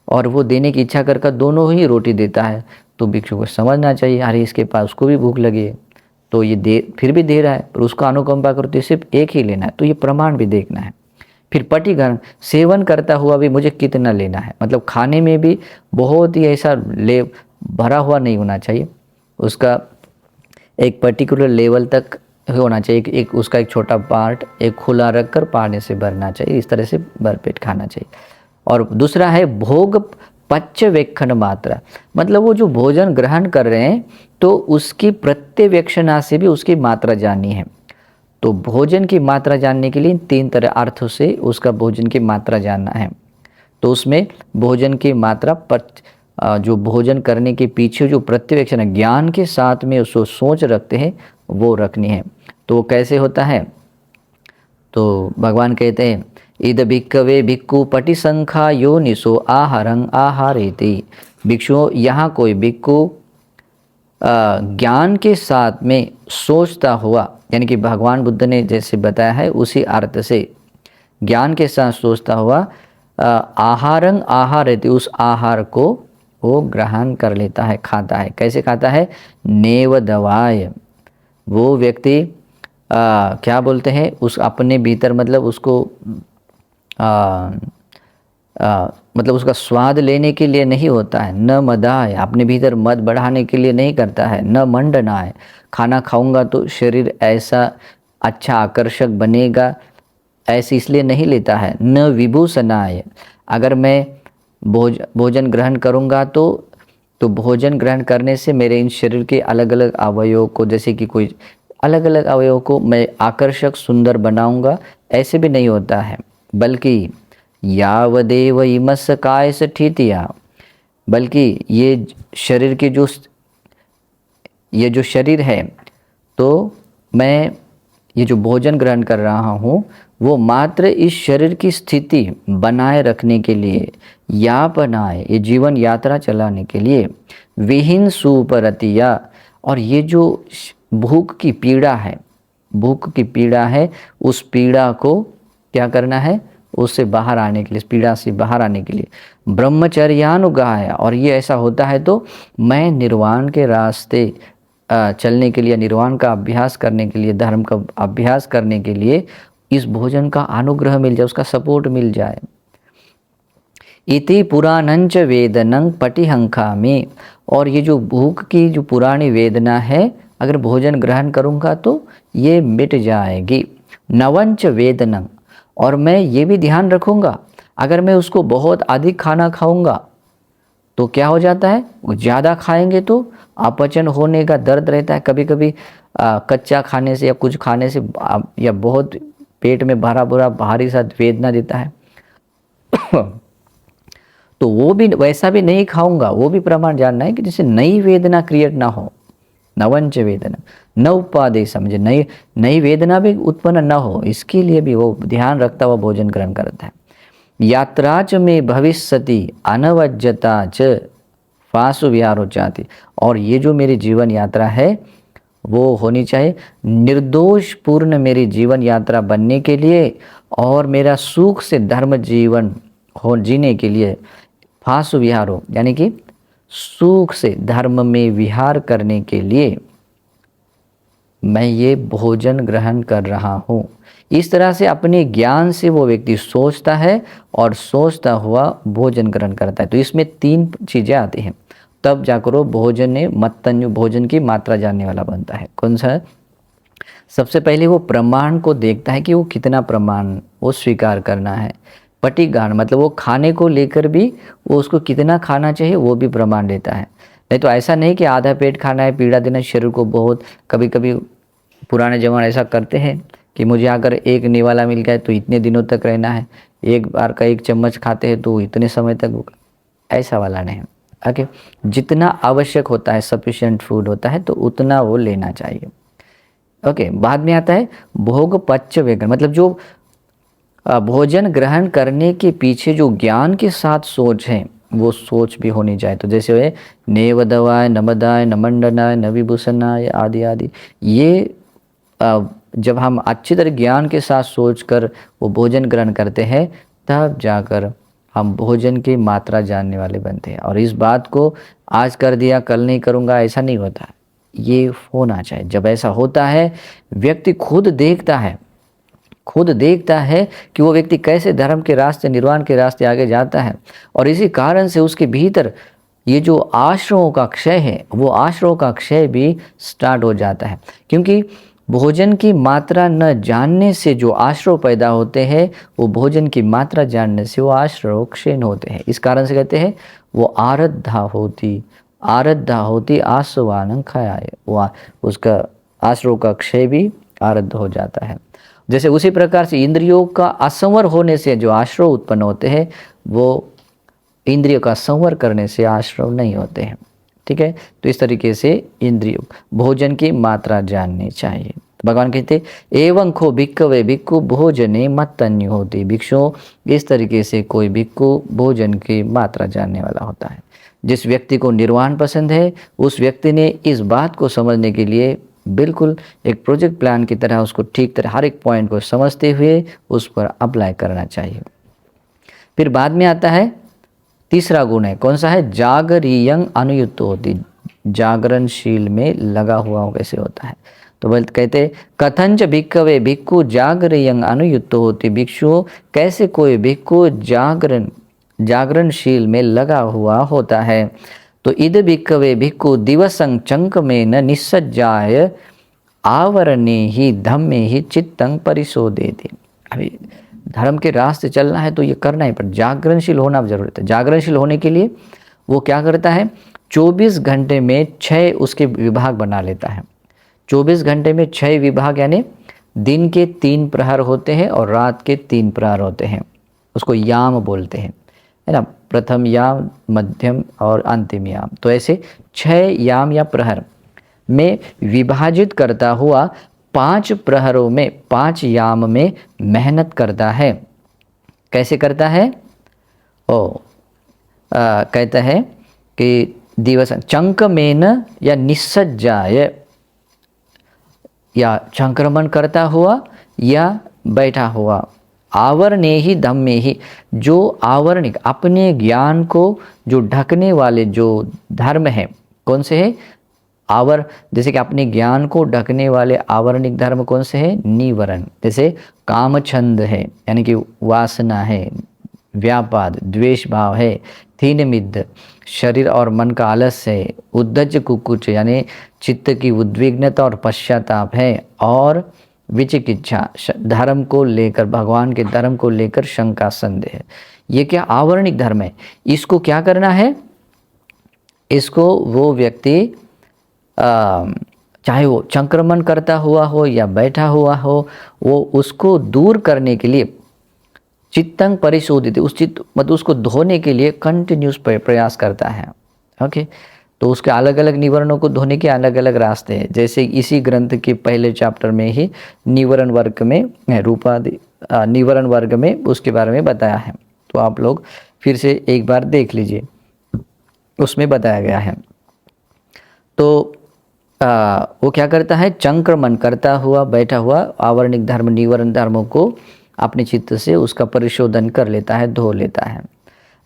और वो देने की इच्छा कर दोनों ही रोटी देता है, तो भिक्षु को समझना चाहिए अरे इसके पास उसको भी भूख लगी है, तो ये दे फिर भी दे रहा है, पर उसका अनुकंपा करते सिर्फ एक ही लेना है, तो ये प्रमाण भी देखना है। फिर पटिग्रहण, सेवन करता हुआ भी मुझे कितना लेना है, मतलब खाने में भी बहुत ही ऐसा भरा हुआ नहीं होना चाहिए, उसका एक पर्टिकुलर लेवल तक होना चाहिए। एक उसका एक छोटा पार्ट एक खुला रख कर पानी से भरना चाहिए, इस तरह से भरपेट खाना चाहिए। और दूसरा है भोग पच्यवेक्षण मात्रा, मतलब वो जो भोजन ग्रहण कर रहे हैं तो उसकी प्रत्यवेक्षणा से भी उसकी मात्रा जाननी है। तो भोजन की मात्रा जानने के लिए 3 तरह अर्थों से उसका भोजन की मात्रा जानना है। तो उसमें भोजन की मात्रा जो भोजन करने के पीछे जो प्रत्यवेक्षण ज्ञान के साथ में उसको सोच रखते हैं वो रखनी है। तो कैसे होता है, तो भगवान कहते हैं इद भिक्खवे भिक्खु पटिसंखा योनिसो आहारं आहारेति। भिक्षुओं, यहाँ कोई भिक्खु ज्ञान के साथ में सोचता हुआ, यानी कि भगवान बुद्ध ने जैसे बताया है उसी अर्थ से ज्ञान के साथ सोचता हुआ आहारं आहारेति, उस आहार को वो ग्रहण कर लेता है, खाता है। कैसे खाता है, नेव दवाय, वो व्यक्ति क्या बोलते हैं, उस अपने भीतर मतलब उसको मतलब उसका स्वाद लेने के लिए नहीं होता है, न मदाय, अपने भीतर मद बढ़ाने के लिए नहीं करता है, न मंडनाय, खाना खाऊंगा तो शरीर ऐसा अच्छा आकर्षक बनेगा ऐसे इसलिए नहीं लेता है, न विभूषणाय, अगर मैं भोजन ग्रहण करूंगा तो भोजन ग्रहण करने से मेरे इन शरीर के अलग अलग अवयवों को, जैसे कि कोई अलग अलग अवयवों को मैं आकर्षक सुंदर बनाऊंगा, ऐसे भी नहीं होता है। बल्कि यावदेव इमस काय स्थितिया, बल्कि ये शरीर के ये जो शरीर है, तो मैं ये जो भोजन ग्रहण कर रहा हूँ वो मात्र इस शरीर की स्थिति बनाए रखने के लिए, यापनाए, ये जीवन यात्रा चलाने के लिए, विहीन सुपरतिया, और ये जो भूख की पीड़ा है, भूख की पीड़ा है, उस पीड़ा को क्या करना है, उससे बाहर आने के लिए, इस पीड़ा से बाहर आने के लिए। ब्रह्मचर्यानुगाय, और ये ऐसा होता है तो मैं निर्वाण के रास्ते चलने के लिए, निर्वाण का अभ्यास करने के लिए, धर्म का अभ्यास करने के लिए इस भोजन का अनुग्रह मिल जाए, उसका सपोर्ट मिल जाए। इति पुराणंच वेदनं पटिहंका में, और ये जो भूख की जो पुरानी वेदना है, अगर भोजन ग्रहण करूँगा तो ये मिट जाएगी। नवंच वेदनं, और मैं ये भी ध्यान रखूँगा अगर मैं उसको बहुत अधिक खाना खाऊंगा तो क्या हो जाता है, ज़्यादा खाएंगे तो अपचन होने का दर्द रहता है। कभी कभी कच्चा खाने से या कुछ खाने से या बहुत पेट में भरा भरा भारी सा वेदना देता है तो वो भी वैसा भी नहीं खाऊंगा, वो भी प्रमाण जानना है कि जिससे नई वेदना क्रिएट ना हो। नवंच वेदना न उपादेय, समझे, नई वेदना भी उत्पन्न न हो, इसके लिए भी वो ध्यान रखता हुआ भोजन ग्रहण करता है। यात्रा च में भविष्यति अनवज्यता च फासु विहारो चाहती, और ये जो मेरी जीवन यात्रा है वो होनी चाहिए निर्दोष पूर्ण मेरी जीवन यात्रा बनने के लिए, और मेरा सुख से धर्म जीवन हो जीने के लिए। फासु विहारो यानी कि सुख से धर्म में विहार करने के लिए मैं ये भोजन ग्रहण कर रहा हूँ। इस तरह से अपने ज्ञान से वो व्यक्ति सोचता है और सोचता हुआ भोजन ग्रहण करता है। तो इसमें 3 चीज़ें आती हैं, तब जाकर वो भोजन ने मत्तन्यु भोजन की मात्रा जानने वाला बनता है। कौन सा है? सबसे पहले वो प्रमाण को देखता है कि वो कितना प्रमाण वो स्वीकार करना है। पटिगान मतलब वो खाने को लेकर भी वो उसको कितना खाना चाहिए वो भी प्रमाण देता है। नहीं तो ऐसा नहीं कि आधा पेट खाना है, पीड़ा देना शरीर को बहुत। कभी कभी पुराने जमाने ऐसा करते हैं कि मुझे अगर एक निवाला मिल गया तो इतने दिनों तक रहना है, एक बार का 1 चम्मच खाते हैं तो इतने समय तक, ऐसा वाला नहीं। ओके, जितना आवश्यक होता है, सफिशिएंट फूड होता है तो उतना वो लेना चाहिए। ओके, बाद में आता है भोग पच्च वेगन, मतलब जो भोजन ग्रहण करने के पीछे जो ज्ञान के साथ सोच है वो सोच भी होनी चाहिए। तो जैसे वे नेवदवाय नमदाय नमंडनाय नविभूषणाय आदि आदि, ये जब हम अच्छी तरह ज्ञान के साथ सोचकर वो भोजन ग्रहण करते हैं तब जाकर हम भोजन की मात्रा जानने वाले बनते हैं। और इस बात को आज कर दिया कल नहीं करूँगा ऐसा नहीं होता, ये होना चाहिए। जब ऐसा होता है व्यक्ति खुद देखता है कि वो व्यक्ति कैसे धर्म के रास्ते, निर्वाण के रास्ते आगे जाता है, और इसी कारण से उसके भीतर ये जो आश्रमों का क्षय है वो आश्रमों का क्षय भी स्टार्ट हो जाता है। क्योंकि भोजन की मात्रा न जानने से जो आश्रव पैदा होते हैं वो भोजन की मात्रा जानने से वो आश्रव क्षीण होते हैं। इस कारण से कहते हैं वो आरद्धा होती आसवानं खायाय, वो उसका आश्रव का क्षय भी आरद्ध हो जाता है। जैसे उसी प्रकार से इंद्रियों का असंवर होने से जो आश्रव उत्पन्न होते हैं वो इंद्रियों का संवर करने से आश्रव नहीं होते हैं। ठीक है, तो इस तरीके से इंद्रियों भोजन की मात्रा जाननी चाहिए। तो भगवान कहते एवं खो भिक्खवे भिक्खु भोजने मत्तन्यु होती, भिक्षु इस तरीके से कोई भिक्खु भोजन की मात्रा जानने वाला होता है। जिस व्यक्ति को निर्वाण पसंद है उस व्यक्ति ने इस बात को समझने के लिए बिल्कुल एक प्रोजेक्ट प्लान की तरह उसको ठीक तरह हर एक पॉइंट को समझते हुए उस पर अप्लाई करना चाहिए। फिर बाद में आता है तीसरा गुण है, कौन सा है? जागरीयं अनुयुक्त होती, जागरणशील में लगा हुआ कैसे होता है। तो बोलते कहते कथंच भिक्खवे भिक्खु जागरीयं अनुयुक्त होती, भिक्षु कैसे कोई भिक्खु जागरणशील में लगा हुआ होता है। तो इद भिक्खवे भिक्खु दिवसं चंक में न निस्सज्जाय आवरणे ही धम्मे ही चित्तं परिशोधेति। अभी धर्म के रास्ते चलना है तो ये करना ही, पर जागरणशील होना जरूरत है। जागरणशील होने के लिए वो क्या करता है, 24 घंटे में 6 उसके विभाग बना लेता है। 24 घंटे में 6 विभाग, यानी दिन के 3 प्रहर होते हैं और रात के 3 प्रहर होते हैं, उसको याम बोलते हैं, है ना, प्रथम याम, मध्यम और अंतिम याम। तो ऐसे 6 याम या प्रहर में विभाजित करता हुआ 5 प्रहरों में 5 याम में मेहनत करता है। कैसे करता है? कहता है कि दिवस चंक में न या निस्सज्जाय, या संक्रमण करता हुआ या बैठा हुआ, आवरणे ही धम्मे ही, जो आवरणिक अपने ज्ञान को जो ढकने वाले जो धर्म है, कौन से है? जैसे कि अपने ज्ञान को ढकने वाले आवरणिक धर्म कौन से है? निवरण। जैसे काम छंद है यानी कि वासना है, व्यापाद द्वेष भाव है, थीन मिद्ध शरीर और मन का आलस्य है, उद्धज कुकुच यानी चित्त की उद्विग्नता और पश्चाताप है, और विचिकित्सा धर्म को लेकर, भगवान के धर्म को लेकर शंका संदेह है। ये क्या आवरणिक धर्म है? इसको क्या करना है? इसको वो व्यक्ति चाहे वो संक्रमण करता हुआ हो या बैठा हुआ हो, वो उसको दूर करने के लिए चित्तंग परिशोधित, उस चित्त मतलब उसको धोने के लिए कंटिन्यूस प्रयास करता है। ओके, तो उसके अलग अलग निवरणों को धोने के अलग अलग रास्ते हैं। जैसे इसी ग्रंथ के पहले चैप्टर में ही निवरण वर्ग में रूपादि निवरण वर्ग में उसके बारे में बताया है, तो आप लोग फिर से एक बार देख लीजिए, उसमें बताया गया है। तो वो क्या करता है? संक्रमण करता हुआ बैठा हुआ आवरणिक धर्म निवरण धर्मों को अपने चित्त से उसका परिशोधन कर लेता है, धो लेता है।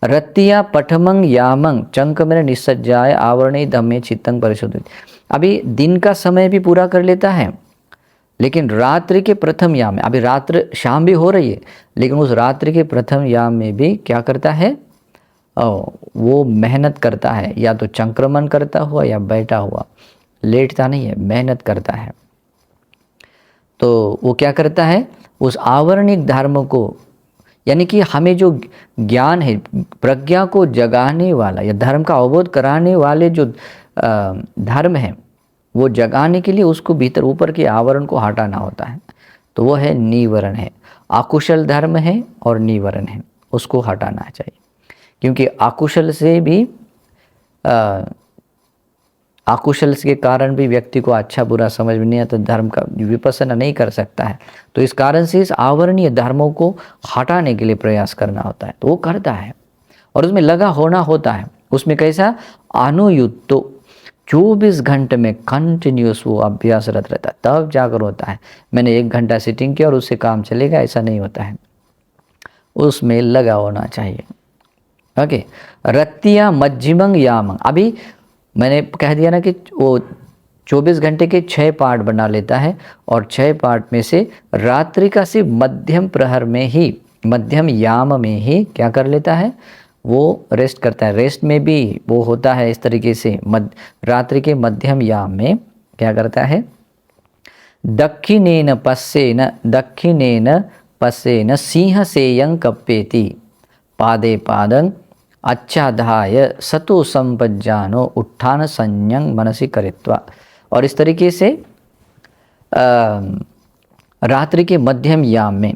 रत्तिया पठमंग यामंग चंकमेर निसज्जाय आवरणे धम्मे चित्तंग परिशोधित। अभी दिन का समय भी पूरा कर लेता है, लेकिन रात्रि के प्रथम याम में, अभी रात्र शाम भी हो रही है, लेकिन उस रात्रि के प्रथम याम में भी क्या करता है? वो मेहनत करता है, या तो संक्रमण करता हुआ या बैठा हुआ, लेटता नहीं है, मेहनत करता है। तो वो क्या करता है? उस आवरणिक धर्म को, यानी कि हमें जो ज्ञान है, प्रज्ञा को जगाने वाला या धर्म का अवबोध कराने वाले जो धर्म है, वो जगाने के लिए उसको भीतर ऊपर के आवरण को हटाना होता है। तो वो है निवरण है। अकुशल धर्म है और निवरण है, उसको हटाना चाहिए, क्योंकि अकुशल से भी अकुशल के कारण भी व्यक्ति को अच्छा बुरा समझ में नहीं आता, धर्म का विपස්සना नहीं कर सकता है। तो इस कारण से इस आवरणीय धर्मों को हटाने के लिए प्रयास करना होता है, तो वो करता है और उसमें लगा होना होता है। उसमें कैसा? अनुयुक्त, तो 24 घंटे में कंटिन्यूस वो अभ्यासरत रहता है, तब जाकर होता है। मैंने 1 घंटा सिटिंग किया और उससे काम चलेगा, ऐसा नहीं होता है, उसमें लगा होना चाहिए। ओके, रत्तिया मज्जिमंग यामंग, अभी मैंने कह दिया ना कि वो 24 घंटे के 6 पार्ट बना लेता है, और 6 पार्ट में से रात्रि का सिर्फ मध्यम प्रहर में ही, मध्यम याम में ही क्या कर लेता है? वो रेस्ट करता है। रेस्ट में भी वो होता है इस तरीके से, रात्रि के मध्यम याम में क्या करता है? दक्षिणेन पश्येन सिंह सेयं कप्पेति पादे पादं आच्छादाय सतो संपज्जानो उत्थान संयं मनसि करित्वा। और इस तरीके से रात्रि के मध्यम याम में,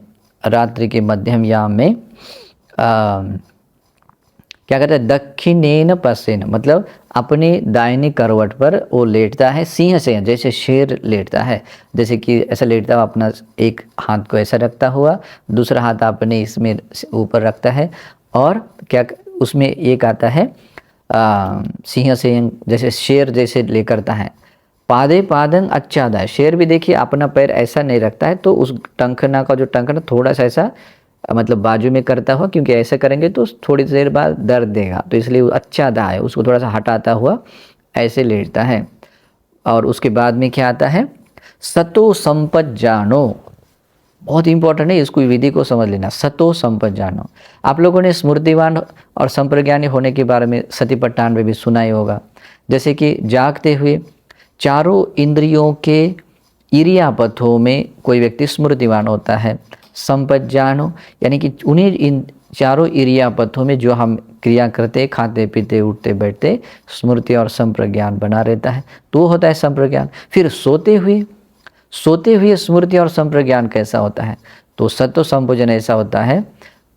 क्या कहते हैं? दक्षिणेन पश्येन, मतलब अपने दाहिने करवट पर वो लेटता है, सिंह से, जैसे शेर लेटता है, जैसे कि ऐसा लेटता हुआ अपना एक हाथ को ऐसा रखता हुआ, दूसरा हाथ अपने इसमें ऊपर रखता है, और क्या उसमें एक आता है सिंह से, जैसे शेर जैसे ले करता है। पादे पादंग आच्छादाय, शेर भी देखिए अपना पैर ऐसा नहीं रखता है, तो उस टंकना का जो टंकना थोड़ा सा ऐसा मतलब बाजू में करता हुआ, क्योंकि ऐसे करेंगे तो थोड़ी देर बाद दर्द देगा, तो इसलिए आच्छादाय उसको थोड़ा सा हटाता हुआ ऐसे लेटता है। और उसके बाद में क्या आता है? सतो संपज्जानो, बहुत इंपॉर्टेंट है, इसको विधि को समझ लेना। सतो संपज्जानो, आप लोगों ने स्मृतिवान और संप्रज्ञानी होने के बारे में सतिपट्टान में भी सुना ही होगा। जैसे कि जागते हुए चारों इंद्रियों के इरियापथों में कोई व्यक्ति स्मृतिवान होता है। संपज्जानो यानी कि उन्हीं इन चारों इरियापथों में जो हम क्रिया करते, खाते पीते उठते बैठते, स्मृति और संप्रज्ञान बना रहता है, तो होता है संप्रज्ञान। फिर सोते हुए स्मृति और संप्रज्ञान कैसा होता है? तो सत्व संपोजन ऐसा होता है,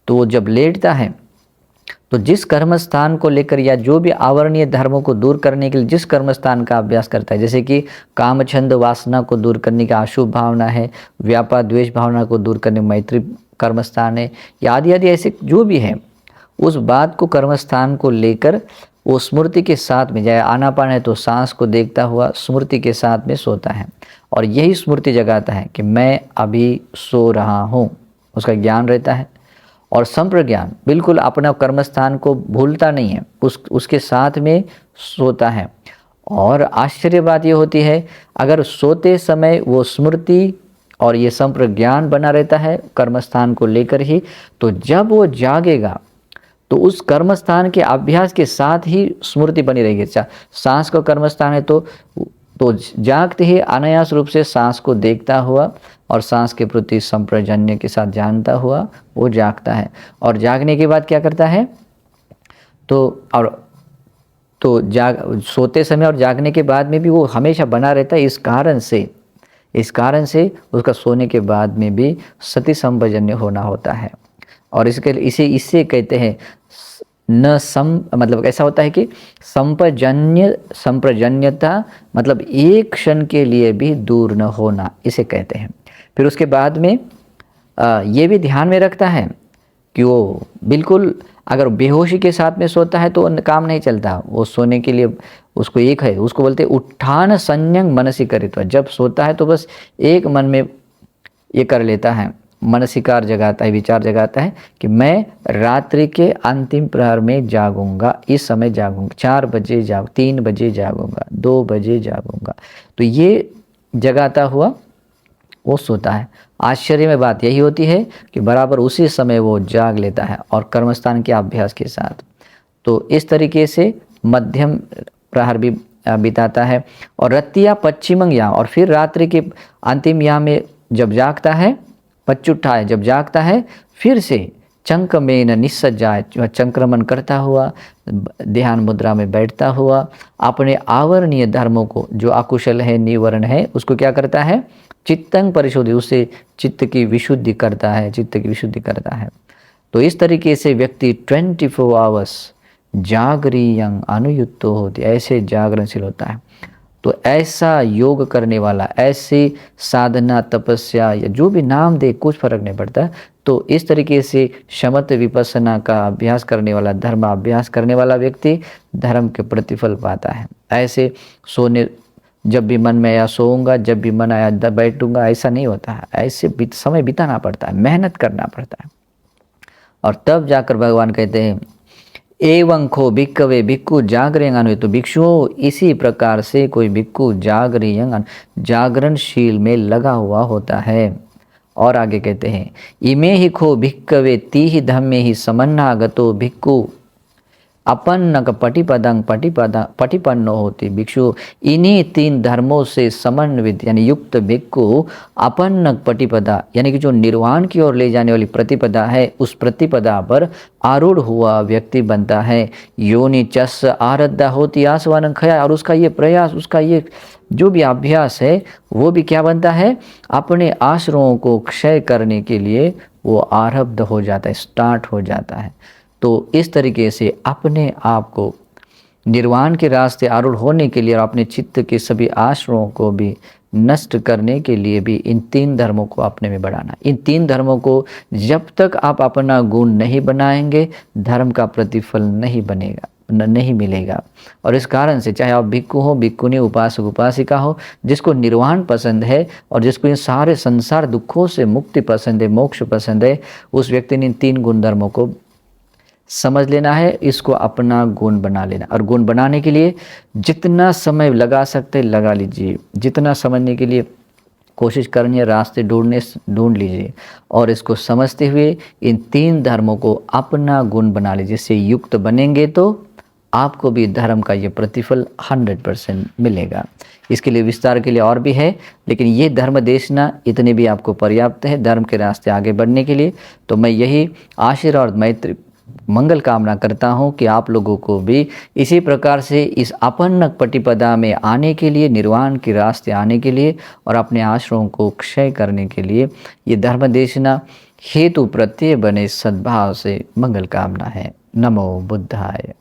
तो जब लेटता है तो जिस कर्मस्थान को लेकर या जो भी आवरणीय धर्मों को दूर करने के लिए जिस कर्मस्थान का अभ्यास करता है, जैसे कि काम छंद वासना को दूर करने का अशुभ भावना है, व्यापार द्वेष भावना को दूर करने मैत्री कर्मस्थान है, या आदि आदि ऐसे जो भी है, उस बात को कर्मस्थान को लेकर वो स्मृति के साथ में, चाहे आनापान है तो सांस को देखता हुआ स्मृति के साथ में सोता है, और यही स्मृति जगाता है कि मैं अभी सो रहा हूँ। उसका ज्ञान रहता है। और संप्रज्ञान बिल्कुल अपना कर्मस्थान को भूलता नहीं है, उसके साथ में सोता है। और आश्चर्य बात ये होती है, अगर सोते समय वो स्मृति और ये संप्रज्ञान बना रहता है कर्मस्थान को लेकर ही, तो जब वो जागेगा तो उस कर्मस्थान के अभ्यास के साथ ही स्मृति बनी रहेगी। सांस का कर्मस्थान है तो जागते ही अनायास रूप से सांस को देखता हुआ और सांस के प्रति संप्रजन्य के साथ जानता हुआ वो जागता है। और जागने के बाद क्या करता है, सोते समय और जागने के बाद में भी वो हमेशा बना रहता है। इस कारण से उसका सोने के बाद में भी सति संप्रजन्य होना होता है। और इससे कहते हैं मतलब ऐसा होता है कि संप्रजन्यता मतलब एक क्षण के लिए भी दूर न होना, इसे कहते हैं। फिर उसके बाद में ये भी ध्यान में रखता है कि वो बिल्कुल अगर बेहोशी के साथ में सोता है तो काम नहीं चलता। वो सोने के लिए उसको एक है, उसको बोलते हैं उत्थान संयम मनसी करित्वा। जब सोता है तो बस एक मन में ये कर लेता है, मनसिकार जगाता है, विचार जगाता है कि मैं रात्रि के अंतिम प्रहर में जागूंगा, इस समय जागूंगा, 4 बजे 3 बजे जागूंगा, 2 बजे जागूंगा। तो ये जगाता हुआ वो सोता है। आश्चर्य में बात यही होती है कि बराबर उसी समय वो जाग लेता है और कर्मस्थान के अभ्यास के साथ। तो इस तरीके से मध्यम प्रहर भी बिताता है। और रतिया पश्चिमंग याम, और फिर रात्रि के अंतिम याम में जब जागता है, पच्चुट्ठा है, जब जागता है फिर से चंक में न निस्सज्जाय, चंक्रमण करता हुआ ध्यान मुद्रा में बैठता हुआ अपने आवरणीय धर्मों को, जो अकुशल है, निवरण है, उसको क्या करता है, चित्तंग परिशुद्धि, उससे चित्त की विशुद्धि करता है। तो इस तरीके से व्यक्ति 24 आवर्स जागरियं अनुयुक्तो होती, ऐसे जागरणशील होता है। तो ऐसा योग करने वाला, ऐसी साधना तपस्या या जो भी नाम दे कुछ फर्क नहीं पड़ता, तो इस तरीके से शमत विपස්සना का अभ्यास करने वाला, धर्म अभ्यास करने वाला व्यक्ति धर्म के प्रतिफल पाता है। ऐसे सोने जब भी मन में आया सोऊंगा, जब भी मन आया बैठूंगा, ऐसा नहीं होता है। ऐसे समय बिताना पड़ता है, मेहनत करना पड़ता है। और तब जाकर भगवान कहते हैं एवं खो भिक्खवे भिक्खु जागरेंग, तो भिक्षुओं इसी प्रकार से कोई भिक्खु जागरणशील में लगा हुआ होता है। और आगे कहते हैं इमे ही खो भिक्खवे तीहि धम्मे ही समन्नागतो भिक्खु अपन्नक पटिपन्नो होती। भिक्षु इन्हीं 3 धर्मों से समन्वित यानी युक्त भिक्षु अपन्नक पटिपदा यानी कि जो निर्वाण की ओर ले जाने वाली प्रतिपदा है, उस प्रतिपदा पर आरूढ़ हुआ व्यक्ति बनता है। योनि चस आरद्धा होती आसवान खया, और उसका ये प्रयास, उसका ये जो भी अभ्यास है वो भी क्या बनता है, अपने आश्रमों को क्षय करने के लिए वो आरब्ध हो जाता है, स्टार्ट हो जाता है। तो इस तरीके से अपने आप को निर्वाण के रास्ते आरूढ़ होने के लिए और अपने चित्त के सभी आश्रयों को भी नष्ट करने के लिए भी इन 3 धर्मों को अपने में बढ़ाना। इन 3 धर्मों को जब तक आप अपना गुण नहीं बनाएंगे, धर्म का प्रतिफल नहीं मिलेगा। और इस कारण से चाहे आप भिक्खु हो, भिक्खुनी, उपासक उपासिका हो, जिसको निर्वाण पसंद है और जिसको इन सारे संसार दुखों से मुक्ति पसंद है, मोक्ष पसंद है, उस व्यक्ति ने इन 3 गुण धर्मों को समझ लेना है, इसको अपना गुण बना लेना। और गुण बनाने के लिए जितना समय लगा सकते लगा लीजिए, जितना समझने के लिए कोशिश करनी है रास्ते ढूंढ लीजिए, और इसको समझते हुए इन 3 धर्मों को अपना गुण बना लीजिए। इससे युक्त बनेंगे तो आपको भी धर्म का ये प्रतिफल 100% मिलेगा। इसके लिए विस्तार के लिए और भी है, लेकिन ये धर्म देशना इतने भी आपको पर्याप्त है धर्म के रास्ते आगे बढ़ने के लिए। तो मैं यही आशीर्वाद मैत्री मंगल कामना करता हूँ कि आप लोगों को भी इसी प्रकार से इस अपन्नक पटिपदा में आने के लिए, निर्वाण के रास्ते आने के लिए और अपने आश्रमों को क्षय करने के लिए ये धर्म देशना हेतु प्रत्यय बने, सद्भाव से मंगल कामना है। नमो बुद्धाय।